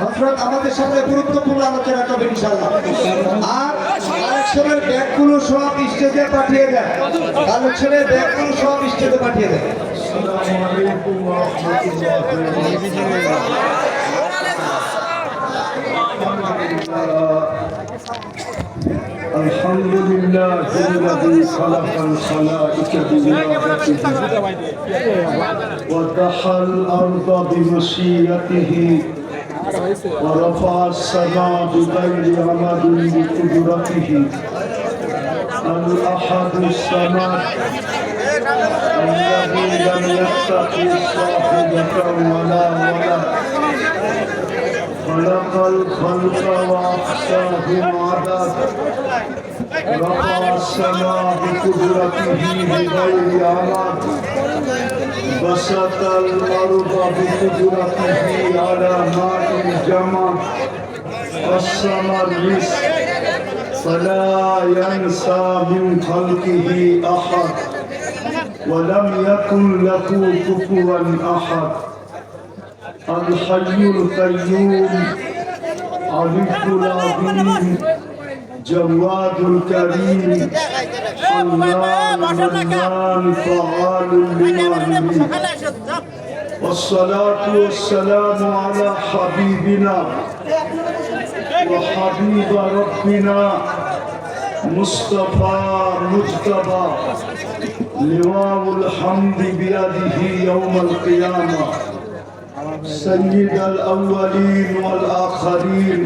হযরত আমাদের সাথে গুরুত্বপূর্ণ আলোচনা করবেন ইনশাআল্লাহ। আর কালেকশনের ব্যাগগুলো সব স্টেজে পাঠিয়ে দেন, কালেকশনের ব্যাগগুলো সব স্টেজে পাঠিয়ে দেন। আসসালামু আলাইকুম ওয়া রাহমাতুল্লাহ। আলহামদুলিল্লাহ الذي خلق الخلائق بإرادته ودحى الأرض بمشيئته ورفع السماء بغير عمد بقدرته الأحد الصمد الذي لم يتخذ صاحبة ولا ولد خلق الخلق وأحصاهم عدد رفع السماء بقدرته بغير عمد بسط الأرض بقدرته على ماء الجمد قسم الرزق فلا ينسى من خلقه أحد ولم يكن له كفوا أحد الحي القيوم علي العظيم جواد الكريم حنان منان فعال لما يريد والصلاة والسلام على حبيبنا وحبيب ربنا مصطفى مجتبى لواء الحمد بيده يوم القيامة سيد الأولين والآخرين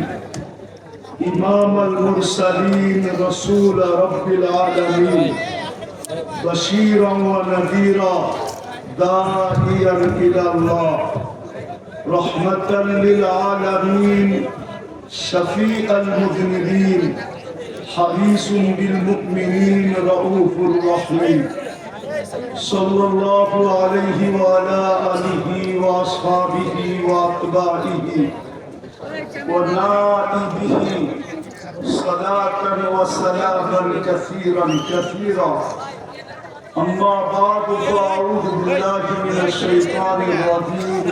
إمام المرسلين رسول رب العالمين بشيرا ونذيرا داعيا إلى الله رحمة للعالمين شفيع المذنبين حريص بالمؤمنين رؤوف رحيم صلى الله عليه وعلى آله وأصحابه وأتباعه ونائبه صلاة وسلاما كثيرا كثيرا أما بعد فأعوذ بالله من الشيطان الرجيم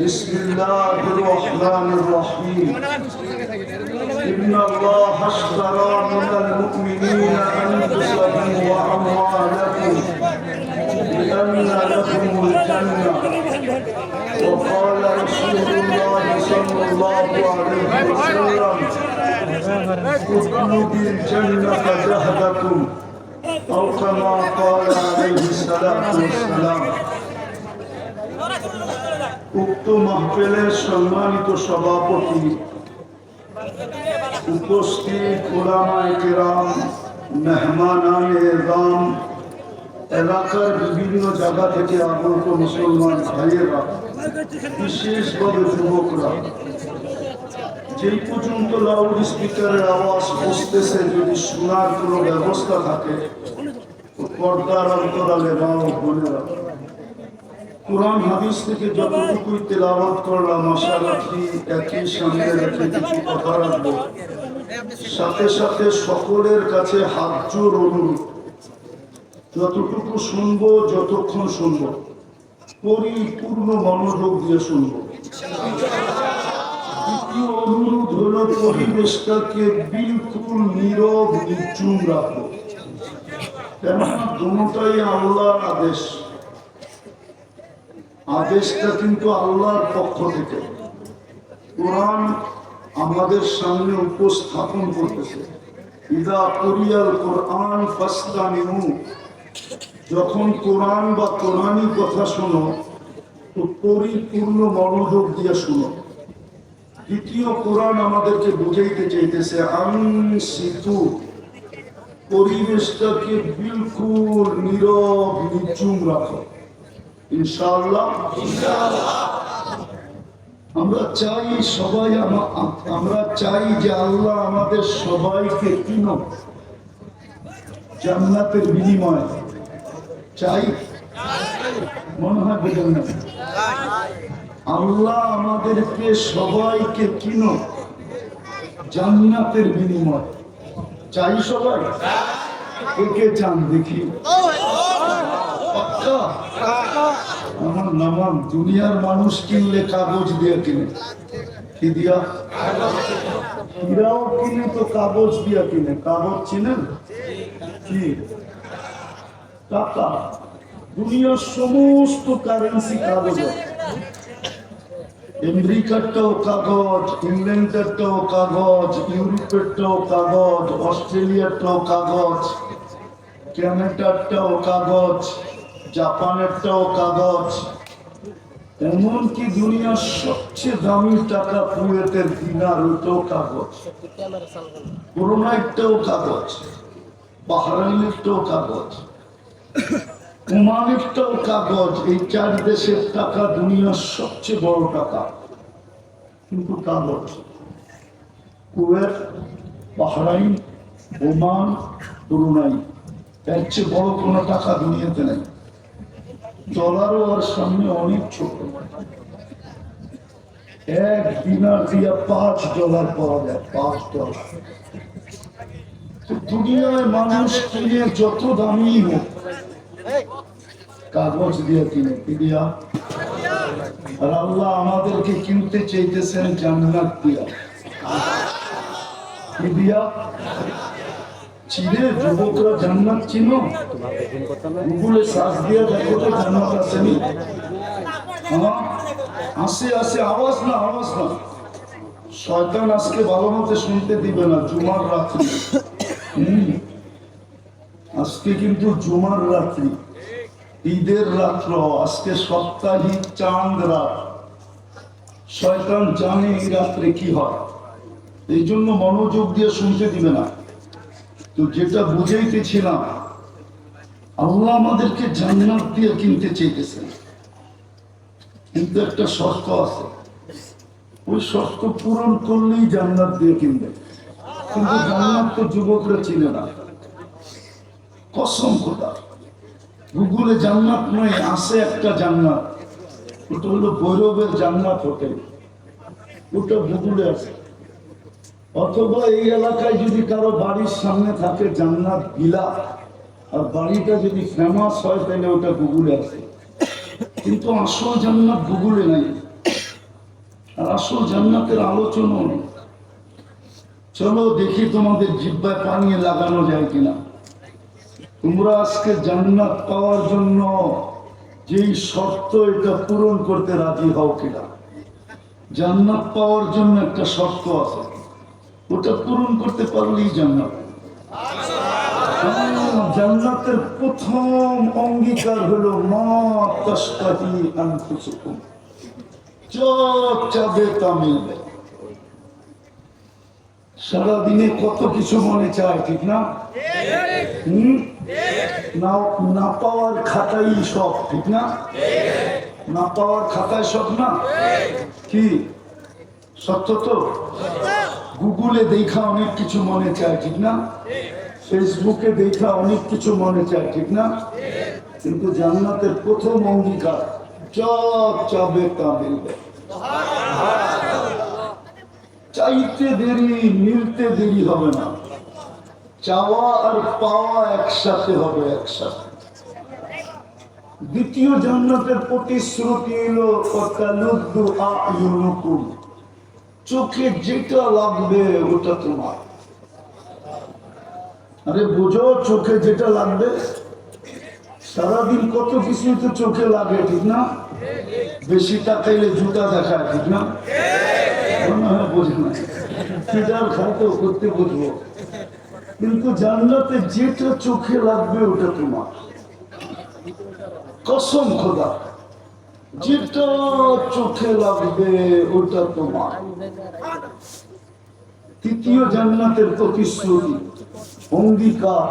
بسم الله الرحمن الرحيم إن الله اشترى من المؤمنين أنفسهم وأموالهم بأن لهم الجنة وقال رسول الله صلى الله عليه وسلم ادخلوا بالجنة جهدكم أو كما قال عليه الصلاة والسلام উক্ত মাহফিলের সম্মানিত সভাপতি, উপস্থিত উলামায়ে কেরাম, মেহমানানে এযাম, এলাকার বিভিন্ন জায়গা থেকে আগত মুসলমান ভাইয়েরা, বিশেষভাবে যুবকরা, যেই পর্যন্ত লাউড স্পিকারের আওয়াজ পৌঁছতেছে, যদি শোনার কোনো ব্যবস্থা থাকে, পর্দার অন্তরালে মা ও বোনেরা, কুরআন হাদিস থেকে যতটুকুই তেলাওয়াত করলাম, আশা রাখি একই সামনে রেখে কিছু কথা রাখবো। সাথে সাথে সকলের কাছে হাত জোড় অনুরোধ, যতটুকু শুনবো, যতক্ষণ শুনবো, পরিপূর্ণ মনোযোগ দিয়ে শুনবো। দ্বিতীয় অনুরোধ হলো পরিবেশটাকে বিলকুল নীরব নির্জুম রাখবো, কেননা দুটোটাই আল্লাহর আদেশ। আদেশটা কিন্তু আল্লাহর পক্ষ থেকে। কোরআন আমাদের সামনে উপস্থাপন করতেছে, ইদা কুরিয়াল কোরআন ফাসতামিউ, যখন কোরআন বা কোরআনী কথা শোনো তো পরিপূর্ণ মনোযোগ দিয়ে শোনো। দ্বিতীয় কোরআন আমাদেরকে বুঝাইতে চাইতেছে আনসিতু, পরিবেশটাকে বিলকুল নীরব নির্জুম রাখো। ইনশাআল্লাহ আমরা চাই সবাই, আমরা চাই যে আল্লাহ আমাদের সবাইকে কিন জান্নাতের বিনিময় চাই, মনে হয় বুঝেন না? আল্লাহ আমাদেরকে সবাইকে কিন জান্নাতের বিনিময় চাই, সবাই কে চান দেখি? আমার নামান দুনিয়ার মানুষ কিনলে কাগজ দিয়ে কিনে, কি দিয়া? হীরাও কিনে তো কাগজ দিয়া কিনে। কাগজ চিনেন কি? টাকা। দুনিয়ার সমস্ত কারেন্সি কাগজ। আমেরিকারটাও কাগজ, ইংল্যান্ডেরটাও কাগজ, ইউরোপেরটাও কাগজ, অস্ট্রেলিয়ারটাও কাগজ, ক্যানাডারটাও কাগজ, জাপানেরটাও কাগজ, এমনকি দুনিয়ার সবচেয়ে দামি টাকা কুয়েতের দিনার, ওইটাও কাগজ, ব্রুনাইটাও কাগজ, বাহরাইনেরটাও কাগজ, ওমানেরটাও কাগজ। এই 4 দেশের টাকা দুনিয়ার সবচেয়ে বড় টাকা, কিন্তু কাগজ। কুয়েত, বাহরাইন, ওমান, ব্রুনাই, এর চেয়ে বড় কোনো টাকা দুনিয়াতে নেই। ডলারও আর সামনে অনেক ছোট। 1 দিনার দিয়া $5 পাওয়া যায়, $5। দুনিয়ায় মানুষ কিনে যত দামি হোক, কাগজ দিয়ে কিনে, কি দিয়া? আর আল্লাহ আমাদেরকে কিনতে চাইতেছেন জান্নাত দিয়া, কি দিয়া? চিনে যুবকরা জান্নাত চিনো? গুগলে সার্চ দিয়ে দেখো তো জান্নাত আসেনি? আসে আসে, আওয়াজ না, আওয়াজ না। শয়তান আজকে ভালো মতো শুনতে দিবে না। জুমার রাত্রি, আজকে কিন্তু জুমার রাত্রি, ঈদের রাত্র, আজকে সপ্তাহিক চাঁদ রাত। শয়তান জানে এই রাত্রে কি হয়, এই জন্য মনোযোগ দিয়ে শুনতে দিবে না। তো যেটা বুঝাইতেছিলাম, আল্লাহ আমাদেরকে জান্নাত দিয়ে কিনতে চেয়েছেন, কিন্তু একটা শর্ত আছে। ওই শর্ত পূরণ করলেই জান্নাত দিয়ে কিনবে। কিন্তু জান্নাত তো যুবকরা চিনে না। কসম খোদা, গুগলে জান্নাত নয়, আছে একটা জান্নাত, ওটা হলো ভৈরবের জান্নাত হোটেল, ওটা গুগলে আছে। অথবা এই এলাকায় যদি কারো বাড়ির সামনে থাকে জান্নাত ভিলা, আর বাড়িটা যদি ফেমাস হয়, তাহলে ওটা গুগলে আছে। কিন্তু আসল জান্নাত গুগলে নাই, আর আসল জান্নাতের আলোচনা নেই। চলো দেখি তোমাদের জিহ্বায় পানি লাগানো যায় কিনা। তোমরা আজকে জান্নাত পাওয়ার জন্য যেই শর্ত, এটা পূরণ করতে রাজি হও কিনা? জান্নাত পাওয়ার জন্য একটা শর্ত আছে, ওটা পূরণ করতে পারলেই জান্নাত। জান্নাতের প্রথম অঙ্গীকার হলো মা তাশতাহি আনফুসুকুম, যা চাবে তা মিলবে। সারাদিনে কত কিছু মনে চায়, ঠিক না? না পাওয়ার খাতাই সব, ঠিক না? না পাওয়ার খাতায় সব না, কি সত্য তো? গুগলে দেখা অনেক কিছু মনে চায়, ঠিক না? ফেসবুকে দেখা অনেক কিছু মনে চায়, ঠিক না? কিন্তু জান্নাতের প্রথম অঙ্গীকার, যা চাবে তা মিলবে। চাইতে দেরি, মিলতে দেরি হবে না। চাওয়া আর পাওয়া একসাথে হবে, একসাথে। দ্বিতীয় জান্নাতের প্রতিশ্রুতি হলো ওয়াতালুদ্দু আ'য়ুনুকুম, চোখে যেটা লাগবে ওটা তোমার। আরে বুঝো, চোখে যেটা লাগবে। সারাদিন কত কিছু তো চোখে লাগে, ঠিক না? বেশি তাকাইলে জুতা দেখায়, ঠিক না? বোঝে না, ফিডার খাইতে করতে বুঝবো। কিন্তু জান্নাতে যেটা চোখে লাগবে ওটা তোমার। কসম খোদা, যেটা চোখে লাগবে ওটা তোমার। তৃতীয় জান্নাতের প্রতিশ্রুতি, অঙ্গীকার,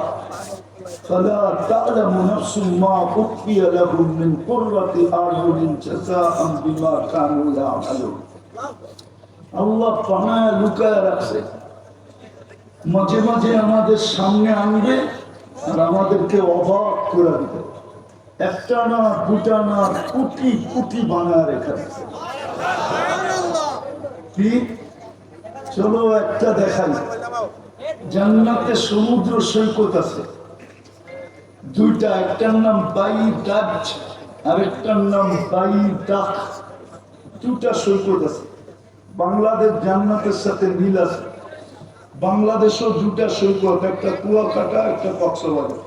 فلا تعلم نفس ما أخفي لهم من قرة أعين جزاء بما كانوا يعملون। আল্লাহ পানায় লুকায় রাখছে, মাঝে মাঝে আমাদের সামনে আনবে আর আমাদেরকে অবাক করে দিবে। একটা না, দুটা না, কোটি কোটি বানায় রেখে দিচ্ছে। কি? চলো একটা দেখাই। জান্নাতে সমুদ্র সৈকত আছে দুইটা, একটার নাম বাই ডাজ, আরেকটার নাম বাইদাক। দুটা সৈকত আছে। বাংলাদেশ জান্নাতের সাথে মিল আছে। বাংলাদেশও দুটা সৈকত, একটা কুয়াকাটা, একটা কক্সবাজার।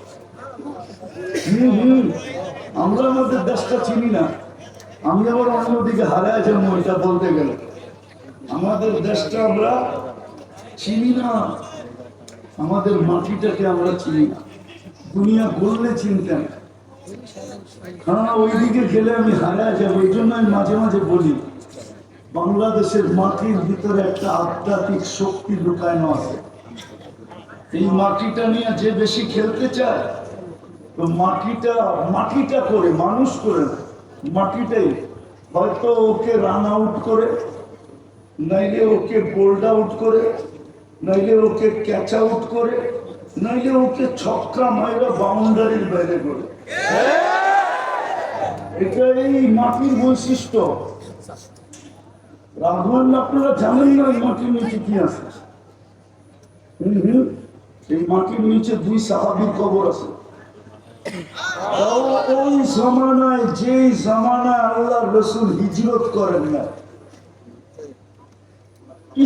আমরা আমাদের দেশটা চিনি না। আমি আবার অন্যদিকে হারায় যাবো এটা বলতে গেলে। আমাদের দেশটা আমরা চিনি না, আমাদের মাটিটাকে আমরা চিনি না। দুনিয়া বললে চিনতেন, হ্যাঁ ওইদিকে গেলে আমি হারায় যাবো। এই জন্য আমি মাঝে মাঝে বলি বাংলাদেশের মাটির ভিতরে একটা আধ্যাত্মিক শক্তি লুকানো আছে। এই মাটিটা নিয়ে যে বেশি খেলতে চায়, তো মাটিটা করে মানুষ করে না, মাটিটাই হয়তো ওকে রান আউট করে, নাইলে ওকে বোল্ড আউট করে, নাইলে ওকে ক্যাচ আউট করে, নাইলে ওকে ছক্কা মাইরা বাউন্ডারির বাইরে করে। এটা এই মাটির বৈশিষ্ট্য। রাঘবান আপনারা জানেন না এই মাটির নিচে কি আছে? এই মাটির নিচে 2 সাহাবীর কবর আছে। ওই জামানায়, যে জামানায় আল্লাহ রাসূল হিজরত করেন না,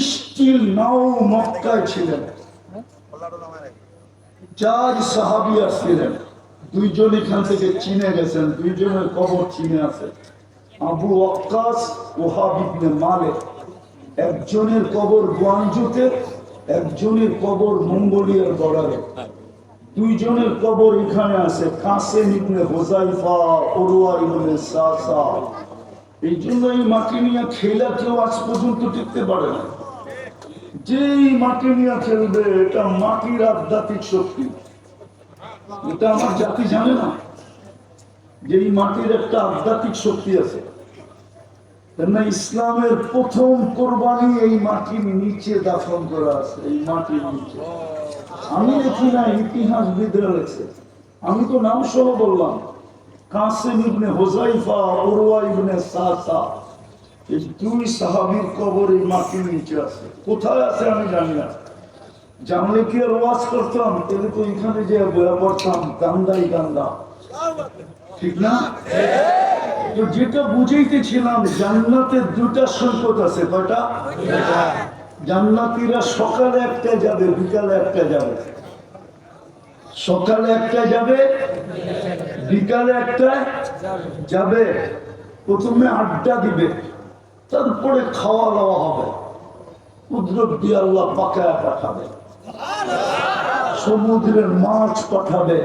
স্টিল নাও মক্কায় ছিলেন। 4 সাহাবী আসছিলেন, 2 জন এখান থেকে চীনে গেছেন, 2 জনের কবর চীনে আছে। আবু ওয়াক্কাস, ওহাব ইবনে মালিক, একজনের কবর গুয়াংজুতে, একজনের কবর মঙ্গোলিয়ার বর্ডারে। 2 জনের কবর এখানে আছে, কাসেম ইবনে হুযাইফা, উরওয়া ইবনে সাসা। এই জন্য এই মাটি নিয়ে খেলা কেউ আজ পর্যন্ত টিকতে পারে না। যেই মাটি নিয়ে খেলবে, এটা মাটির আধ্যাত্মিক শক্তি। এটা আমার জাতি জানে না যে এই মাটির একটা আধ্যাত্মিক শক্তি আছে। কেননা ইসলামের প্রথম কোরবানি এই মাটির নিচে দাফন করা আছে, এই মাটির নিচে। আমি দেখি না, ইতিহাসবিদরা লেখছে, আমি তো নাম সহ বললাম। কাসেম ইবনে হুযাইফা, উরওয়া ইবনে সাসা, এই 2 সাহাবীর কবর এই মাটির নিচে আছে। কোথায় আছে আমি জানি না। জানলে কি আর ওয়াজ করতাম? তাহলে তো এখানে যে বয়া পড়তাম গান্দাই গান্দা, ঠিক না? তো যেটা বুঝাইতেছিলাম, জান্নাতের 2টা সৈকত আছে। কয়টা? জান্নাতীরা সকালে একটা যাবে, বিকালে একটা যাবে। সকালে একটা যাবে, বিকালে একটা যাবে। প্রথমে আড্ডা দিবে, তারপরে খাওয়া দাওয়া হবে। কুদরত দিয়ে আল্লাহ পাকায়া পাঠাবে, সমুদ্রের মাছ পাঠাবে,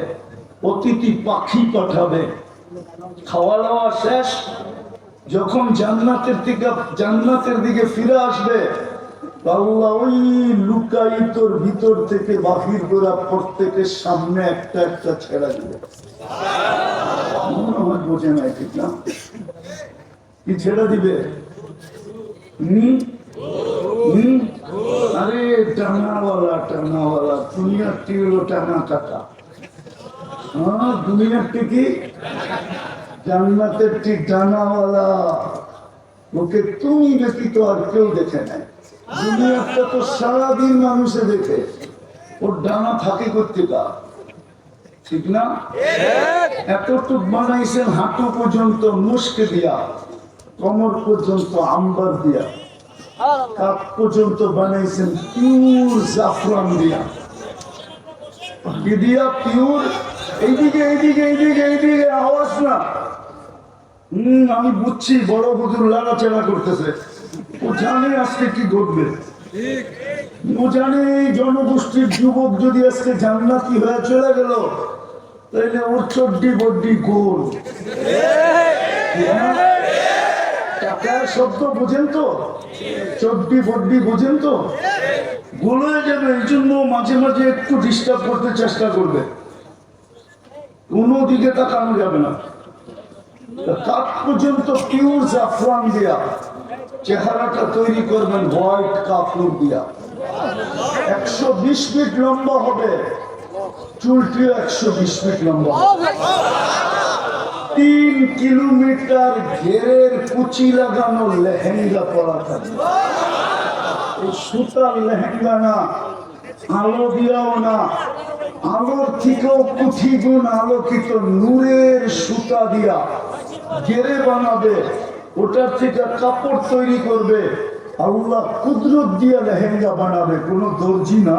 অতিথি পাখি পাঠাবে। খাওয়া দাওয়া শেষ, যখন জান্নাতের দিকে ফিরে আসবে, আল্লাহ ওই লুকায়িতর ভিতর থেকে বাহির করা প্রত্যেকের সামনে একটা একটা ছেড়া দিবে। মনে হয় বোঝে নাই, ঠিক না? কি ছেড়া দিবে? আরে টানাওয়ালা দুনিয়ার টিলো টানা টাকা। হ্যাঁ, দুনিয়ার টিকি, জান্নাতের ঠিক ডানাওয়ালা। ওকে তুমি ব্যতীত আর কেউ দেখে নাই। দুনিয়াটা তো সারাদিন মানুষে দেখে, ওর ডানা থাকে কোত্থেকা, ঠিক না? এতটুক বানাইছেন হাঁটু পর্যন্ত মুস্ক দিয়া, কমর পর্যন্ত আম্বার দিয়া, কাপ পর্যন্ত বানাইছেন পিওর জাফরান দিয়া। কি দিয়া? পিওর। এইদিকে এইদিকে এইদিকে এইদিকে আওয়াজ না। আমি বুঝছি বড় হুজুর লাড়াচাড়া করতেছে। ও জানে আজকে কি ঘটবে। ও জানে এই জনগোষ্ঠীর যুবক যদি আজকে জান্নাতি হয়ে চলে গেল, তাহলে ওর চড্ডি বড্ডি গোল। টাকার শব্দ বোঝেন তো? চড্ডি বড্ডি বোঝেন তো? গোল হয়ে যাবে। এই জন্য মাঝে মাঝে একটু ডিস্টার্ব করতে চেষ্টা করবে, কোনো দিকে তাকানো যাবে না। কাপ পর্যন্ত পিওর জাফরান দিয়া চেহারাটা তৈরি করবেন, হোয়াইট কাপড় দিয়া। 120 ফিট লম্বা হবে, চুলটিও 120 ফিট লম্বা হবে। 3 কিলোমিটার ঘেরের কুচি লাগানো লেহেঙ্গা পরা থাকবে। এই সুতার লেহেঙ্গা না, আলো দিয়াও না, আলোর থেকেও 20 গুণ আলোকিত নূরের সুতা দিয়া গেরে বানাবে, ওটার থেকে কাপড় তৈরি করবে, আল্লাহ কুদরত দিয়ে লেহেঙ্গা বানাবে, কোনো দর্জি না।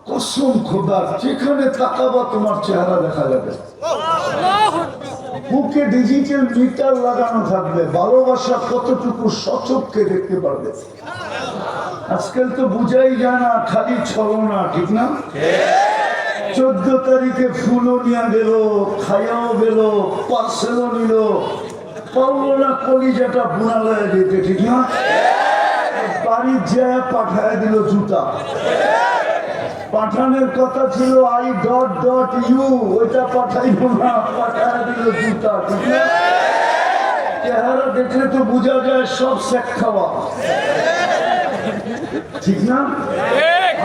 কসম খোদার, যেখানে তাকাবা তোমার চেহারা দেখা যাবে। বুকে ডিজিটাল মিটার লাগানো থাকবে, ভালোবাসা কতটুকু সচক্ষে দেখতে পারবে। আজকাল তো বুঝাই যায় না, খালি ছলনা, ঠিক না? 14 তারিখে ফুলও নিয়ে গেল, খাইয়াও গেল, পার্সেলও নিল, পারলো না কলিজাটা বুনালায় যেতে, ঠিক না? বাড়ির যায় পাঠায় দিল জুতা। পাঠানোর কথা ছিল I.U, ওইটা পাঠাইব না, পাঠায় দিল জুতা, ঠিক না? চেহারা দেখলে তো বোঝা যায় সব শেখ খাওয়া, ঠিক না?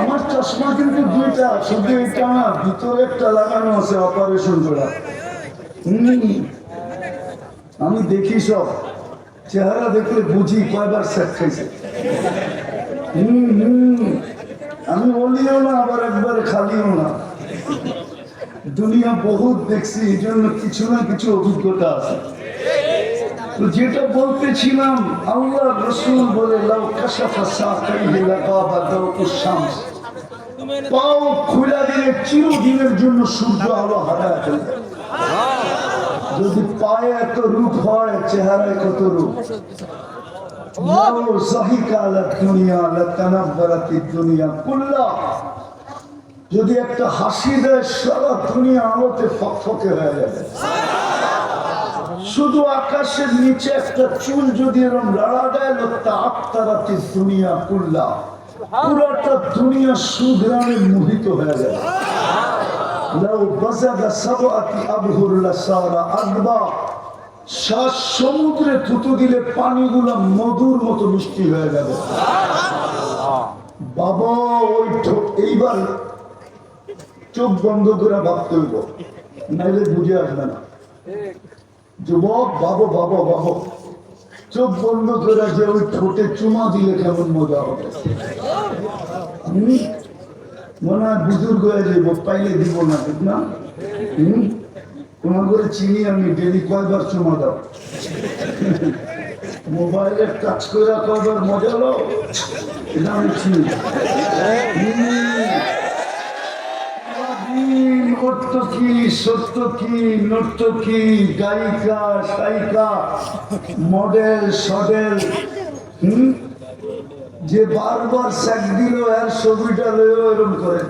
আমার চশমা কিন্তু দুইটা, শুধু এটা না, ভিতরে একটা লাগানো আছে অপারেশন করা। আমি দেখি সব, চেহারা দেখলে বুঝি কয়বার শেখ খাইছে। আমি বলিও না, আবার একবার খালিও না। দুনিয়া বহুত দেখছি, এই জন্য কিছু না কিছু অভিজ্ঞতা আছে। তো যেটা বলতেছিলাম, আল্লাহ রসুল বলে লাউ কাশাফা সাকাইহি লাগাবা দাউকুশ শামস, পাও খুলে দিলে চিরদিনের জন্য সূর্য আলো হারায় ফেলবে। যদি পায়ে এত রূপ হয়, চেহারায় কত রূপ। লাউ যাহিকা আলা দুনিয়া লাতানাব্বারাতিদ দুনিয়া কুল্লাহ, যদি একটা হাসি দেয় সারা দুনিয়া আলোতে ফকফকে হয়ে যাবে। শুধু আকাশের নিচে একটা চুল যদি এরকম লড়া দেয়, লাতাআত্তারাতিদ দুনিয়া কুল্লাহ, পুরোটা দুনিয়া সুগ্রামে মোহিত হয়ে যাবে। লাউ বাযাগা সাবআতি আবহুর লাসারা আদবা, 7 সমুদ্রে থুতু দিলে পানিগুলো মধুর মতো মিষ্টি হয়ে যাবে। বাবা ওই এইবার চোখ বন্ধ করে ভাবতে হইব, নাইলে বুঝে আসবে না। যুবক বাবু বাবু বাবু, চোখ বন্ধ করে যে ওই ঠোঁটে চুমা দিলে কেমন মজা হবে। মনে হয় বুজুর্গ হয়ে যাইব, পাইলে দিব না, ঠিক না? তোমার করে চিনি আমি, ডেলি কয়বার চুমা দাও, মোবাইলের টাচ করে কয়বার মজা লো, এটা আমি চিনি। নর্তকী, সত্যকী, নর্তকী, গায়িকা, সায়িকা, মডেল, সডেল, যে বারবার স্যাক দিল এর ছবিটা লইও এরকম করে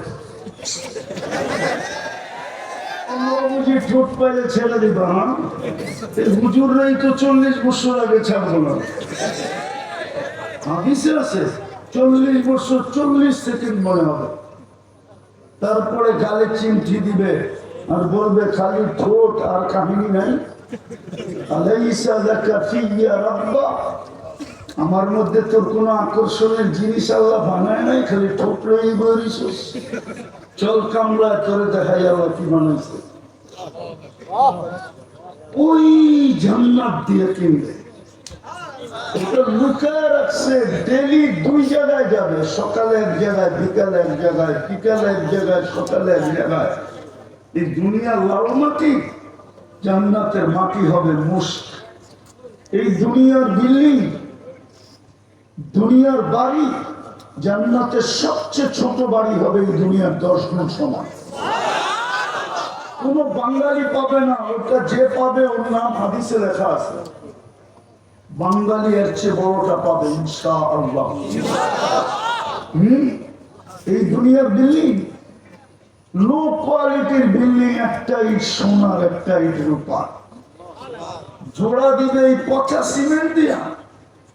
বুঝি ঠোঁট পাইলে ছেড়ে দিবা। হ্যাঁ, হুজুররাই তো 40 বছর আগে ছাড়বো না। হাদিসে আছে 40 বছর 40 সেকেন্ড মনে হবে, তারপরে গালে চিমটি দিবে আর বলবে খালি ঠোঁট আর কাহিনী নাই। আলাইসা লাকা ফিয়া রাব্বা, আমার মধ্যে তোর কোনো আকর্ষণের জিনিস আল্লাহ বানায় নাই, খালি ঠোঁট রয়ে বলিস। চল কামলা করে দেখাই আল্লাহ কি বানাইছে। ওই জান্নাত দিয়ে কিনবে, ওটা লুকায় রাখছে। ডেলি 2 জায়গায় যাবে, সকালে এক জায়গায়, বিকালে এক জায়গায়, বিকালে এক জায়গায়, সকালে এক জায়গায়। এই দুনিয়ার লাল মাটি, জান্নাতের মাটি হবে মুস্ক। এই দুনিয়ার বিল্ডিং, দুনিয়ার বাড়ি, জান্নাতের সবচেয়ে ছোট বাড়ি হবে এই দুনিয়ার 10 গুণ সমান। কোন বাঙালি পাবে না, ওটা যে পাবে ওর নাম হাদিসে লেখা আছে। বাঙালি এর চেয়ে বড়টা পাবে ইনশাআল্লাহ। এই দুনিয়ার বিল্ডিং, লো কোয়ালিটির বিল্ডিং, একটা ইট সোনার, একটা ইট রূপা। জোড়া দিবে এই পচা সিমেন্ট দিয়া,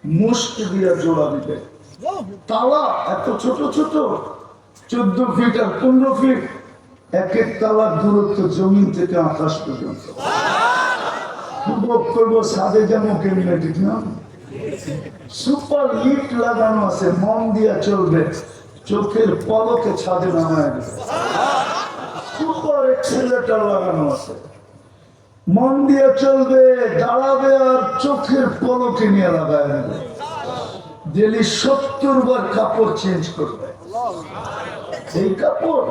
মুস্ক দিয়া জোড়া দিবে। তালা এত ছোট ছোট, 14 ফিট আর 15 ফিট, এক এক তালার দূরত্ব জমিন থেকে আকাশ পর্যন্ত। করবো সাদে যেমন কেমনে, ঠিক না? সুপার লিফট লাগানো আছে, মন দিয়া চলবে, চোখের পলকে ছাদে নামায় দেবে। সুপার এক্সেলেটর লাগানো আছে, মন দিয়ে চলবে, দাঁড়াবে আর চোখের পলকে নিয়ে লাগায় নেবে। ডেলি 70 বার কাপড় চেঞ্জ করবে। এই কাপড়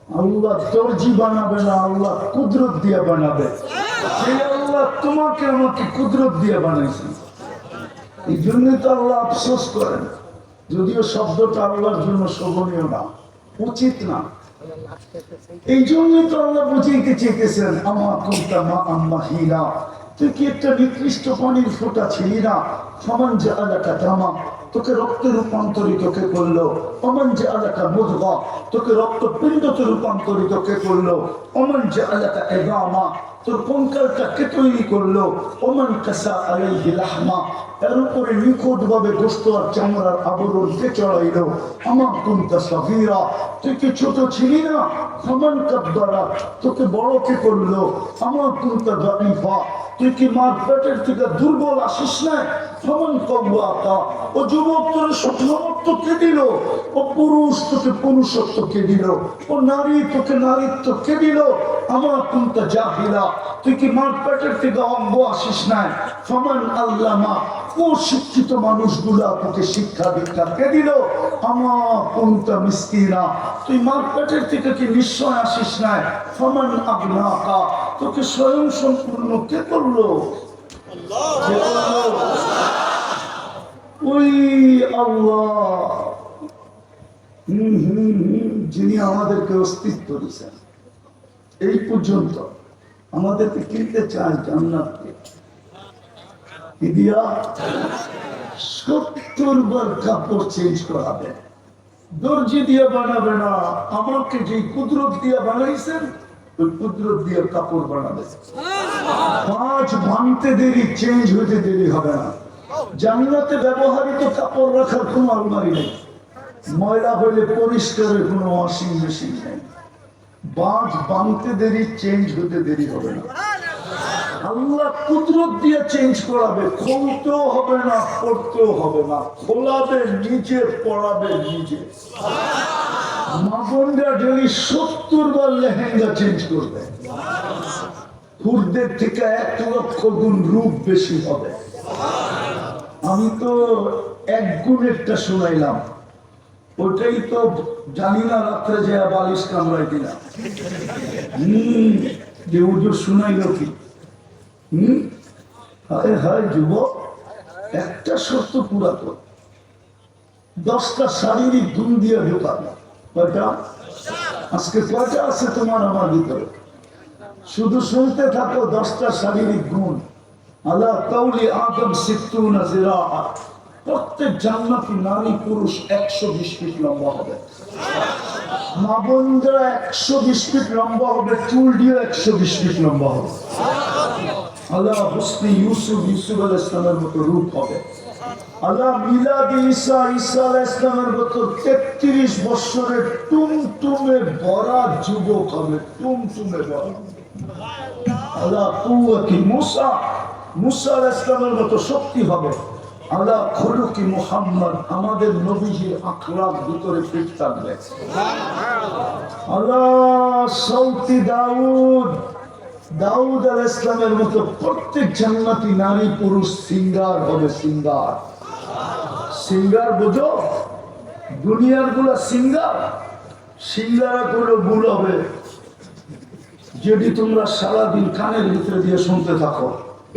আল্লাহ দর্জি বানাবে না, আল্লাহ কুদরত দিয়ে বানাবে। যে আল্লাহ তোমাকে আমাকে কুদরত দিয়ে বানাইছেন, এই জন্যই তো আল্লাহ আফসোস করেন। যদিও শব্দটা আল্লাহর জন্য শোভনীয় না, উচিত না। এই জন্যই তো আল্লাহ বুঝাইতে চেয়েছেন, আমার কোনটা মা আম্মা হিরা, তুই কি একটা নিকৃষ্ট পানির ফোঁটা ছিলি না? সমান যে এলাকা জামা, তোকে রক্তে রূপান্তরিত কে করলো? অমান যে এলাকা মুদগা, তোকে রক্তপিণ্ডতে রূপান্তরিত কে করলো? অমান যে এলাকা এগামা, তোর কঙ্কালটা কে তৈরি করলো? ওমান কাসা আলাইহি লাহমা, এর উপরে নিখুঁত ভাবে গোশত আর চামড়ার আবরণ কে চড়াইলো? আমার কুনতা সগীরা, তুই কি ছোট ছিলি না? সমান কাব্বারা, তোকে বড় কে করলো? আমার কুনতা দাঈফা, তুই কি মার পেটের থেকে দুর্বল আসিস না? সমান কওয়াকা, ও যুবক তোর স্বপ্নত্ব কে দিল? ও পুরুষ তোকে পুরুষত্ব কে দিল? ও নারী তোকে নারীত্ব কে দিল? আমার কুনতা জাহিলা, তুই কি মার পেটের থেকে অজ্ঞ আসিস না? সমান আল্লামা, ও শিক্ষিত মানুষগুলা তোকে শিক্ষা দীক্ষা কে দিল? আমার কুনতা মিসকিনা, তুই মার পেটের থেকে কি নিশ্চয় আসিস না? সমান আবনাকা, তোকে স্বয়ং সম্পূর্ণ কে করলো? কে করলো? ওই আল্লাহ, যিনি আমাদেরকে অস্তিত্ব দিয়েছেন। এই পর্যন্ত আমাদেরকে কিনতে চায় জান্নাতকে, কি দিয়া? 70 বার কাপড় চেঞ্জ করাবে, দর্জি দিয়ে বানাবে না। আমাকে যে কুদরত দিয়ে বানাইছেন, ওই কুদরত দিয়ে কাপড় বানাবে। 5 ভাঙতে দেরি, চেঞ্জ হতে দেরি হবে না। জান্নাতে ব্যবহৃত কাপড় রাখার কোন আলমারি নেই, ময়লা হলে পরিষ্কারের কোনো ওয়াশিং মেশিন নেই। 5 ভাঙতে দেরি, চেঞ্জ হতে দেরি হবে না। আল্লাহ কুদরত দিয়ে চেঞ্জ করাবে, খুলতেও হবে না, পড়তেও হবে না, খোলাবে নিজে, পড়াবে নিজে। মা বোনরা ডেলি 70 বার লেহেঙ্গা চেঞ্জ করবে, পুরুষদের থেকে 1 লক্ষ গুণ রূপ বেশি হবে। আমি তো 1 গুণেরটা শোনাইলাম, ওটাই তো জানি না রাত্রে যে বালিশ কামড়াই কিনা। যে উজুর শুনাইল কি? হায় হায় যুবক, একটা শর্ত পুরা কর, 10টা শারীরিক গুণ দিয়ে ঢোকাবে। কয়টা? আজকে কয়টা আছে তোমার আমার ভিতরে? শুধু শুনতে থাকো 10টা শারীরিক গুণ। আলা কাউলি আদম 60 জিরাআ, প্রত্যেক জান্নাতি নারী পুরুষ 120 ফিট লম্বা হবে। মা বোনরা 120 ফিট লম্বা হবে, চুল দিয়ে 120 ফিট লম্বা হবে। আল্লাহ হুসনে ইউসুফ, ইউসুফ আলাইহিস সালামের মতো রূপ হবে। আল্লাহ মিলাদ ঈসা, ঈসা আলাইহিস সালামের মতো 33 বছরের টুমটুমে ভরা যুবক হবে, টুমটুমে ভরা। আল্লাহ কুওয়াতি মুসা, মুসা আলাইহিস সালামের মতো শক্তি হবে। আল্লাহ খুলুকি মুহাম্মদ, আমাদের নবীজির আখলাক ভিতরে ফিট থাকবে। আল্লাহ সৌতি দাউদ, দাউদ আলাইহিস সালামের মতো প্রত্যেক জান্নাতি নারী পুরুষ সিঙ্গার হবে। সিঙ্গার, সিঙ্গার বোঝো? দুনিয়ার গুলা সিঙ্গার, সিঙ্গারা গুলো ভুল হবে, যেটি তোমরা সারাদিন কানের ভিতরে দিয়ে শুনতে থাকো,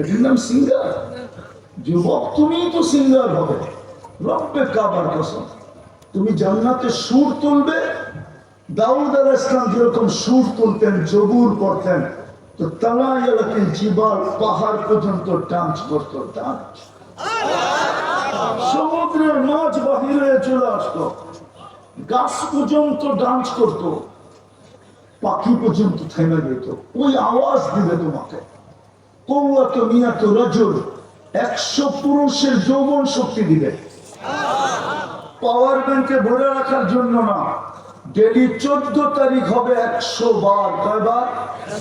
এটির নাম সিঙ্গার। যুবক, তুমি তো সিঙ্গার হবে, রব্বে কাবার কসম। তুমি জান্নাতে সুর তুলবে। দাউদ আলাইহিস সালাম যেরকম সুর তুলতেন, জবুর করতেন, তো তালায়ালাতিল জিবাল, পাহাড় পর্যন্ত ডান্স করতো, ডান্স। সমুদ্রের মাছ বাহিরে চলে আসতো, গাছ পর্যন্ত ডান্স করতো, পাখি পর্যন্ত থেমে যেত। ওই আওয়াজ দিবে তোমাকে। কওয়াত মিয়াত রাজুল, 100 পুরুষের যৌবন শক্তি দিবে। পাওয়ার ব্যাংকে ভরে রাখার জন্য না, ডেলি 14 তারিখ হবে 100 বার। কয়বার?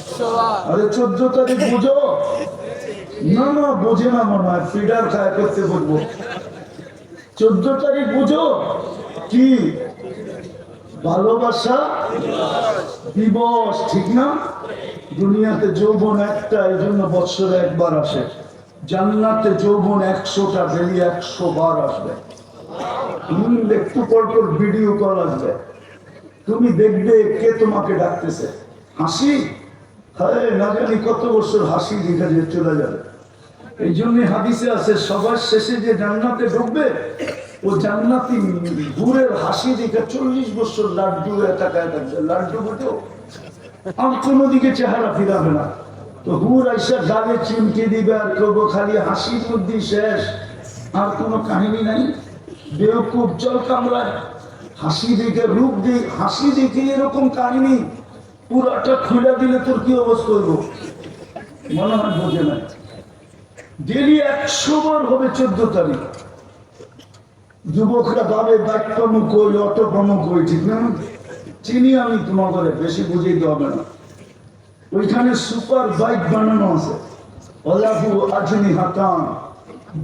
100 বার। আরে 14 তারিখ বুঝো না? না বোঝে না মনে হয়, ফিডার খায় করতে বলবো। 14 তারিখ বুঝো কি? ভালোবাসা দিবস, ঠিক না? দুনিয়াতে যৌবন একটা, এই জন্য বৎসরে একবার আসে। জান্নাতে যৌবন 100টা, ডেলি 100 বার আসবে। একটু পর পর ভিডিও কল আসবে, তুমি দেখবে কে তোমাকে ডাকতেছে। হাসি, হ্যাঁ, না জানি কত বছর হাসি দেখা যে চলে যাবে। এই জন্য হাদিসে আছে সবার শেষে যে জান্নাতে ঢুকবে ও জান্নাতি হুরের হাসি দেখে 40 বছর লাড্ডু টাকায় থাকবে। লাড্ডু বুঝো, আর কোনো দিকে চেহারা ফিরাবে না। তো হুর আইসা গালে চিমটি দিবে আর করবো খালি হাসির মধ্যে শেষ, আর কোনো কাহিনী নাই। বেউকুব জল কামড়ায় হাসি দেখে, রূপ দিয়ে হাসি দেখে এরকম কাহিনী পুরাটা খুলে দিলে তোর কি অবস্থা হইব মনে হয় বোঝে না। ডেলি 100 বার হবে 14 তারিখ। যুবকরা ভাবে বাইক পামু কই, অটো পামু কই, ঠিক না? চিনি আমি তোমাদের, বেশি বুঝিয়ে হবে না। ওইখানে সুপার বাইক বানানো আছে, ওলাহু আজনি হাতান,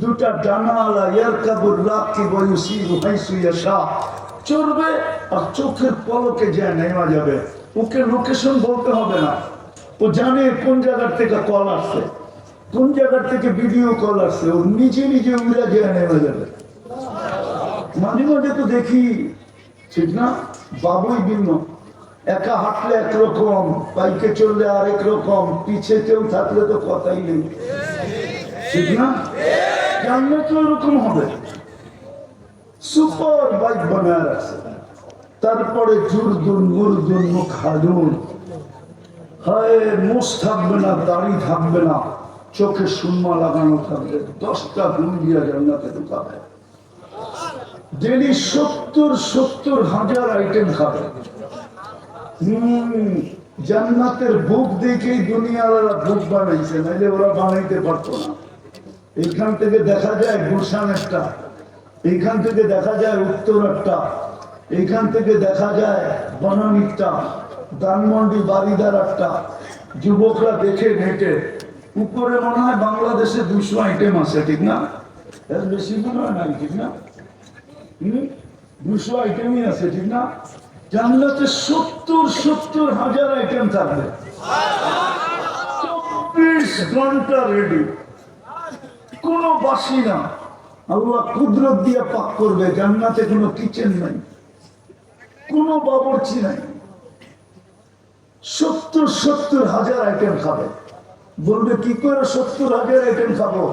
দুটা ডানাওয়ালা, ইয়ারকাবুর রাকিব ওয়া ইউসিরু হাইসু ইয়াশা, চড়বে আর চোখের পলকে যায় নেমা যাবে। ওকে লোকেশন বলতে হবে না, ও জানে কোন জায়গার থেকে কল আসছে, কোন জায়গার থেকে ভিডিও কল আসছে, ও নিজে নিজে উড়ে যায় নেমা যাবে। মাঝে মাঝে তো দেখি, ঠিক না, বাবুই ভিন্ন, একা হাঁটলে একরকম, বাইকে চললে আরেক রকম, পিছে কেউ থাকলে তো কথাই নেই, ঠিক না? জানলে তো এরকম হবে। সুপার বাইক বানায় রাখছে। তারপরে জুরদুন মুরদুন মুখাদুন, হায় মুছ থাকবে না, দাড়ি থাকবে না, চোখে সুরমা লাগানো থাকবে, 10টা গুণ দিয়া জান্নাতে ঢুকাবে। ডেলি 70,000 আইটেম খাবে। জান্নাতের বুক দেখেই দুনিয়াওয়ালা বুক বানাইছে, নাইলে ওরা বানাইতে পারতো না। এইখান থেকে দেখা যায় গুলশান একটা, এইখান থেকে দেখা যায় উত্তর একটা, এইখান থেকে দেখা যায় বনানীটা, ধানমন্ডি বারিদার একটা। যুবকরা দেখে নেটে উপরে মনে হয় বাংলাদেশে 200 আইটেম আছে, ঠিক না? এর বেশি মনে হয় নাই, ঠিক না? 200 আইটেমই আছে, ঠিক না? জান্নাতে 70,000 আইটেম থাকবে, 24 ঘন্টা রেডি, কোনো বাসি না। আল্লাহ কুদরত দিয়ে পাক করবে। জান্নাতে কোনো কিচেন নাই, কোনো বাবুর্চি নাই। 70,000 আইটেম খাবে। বলবে কি করে 70,000 আইটেম খাবো?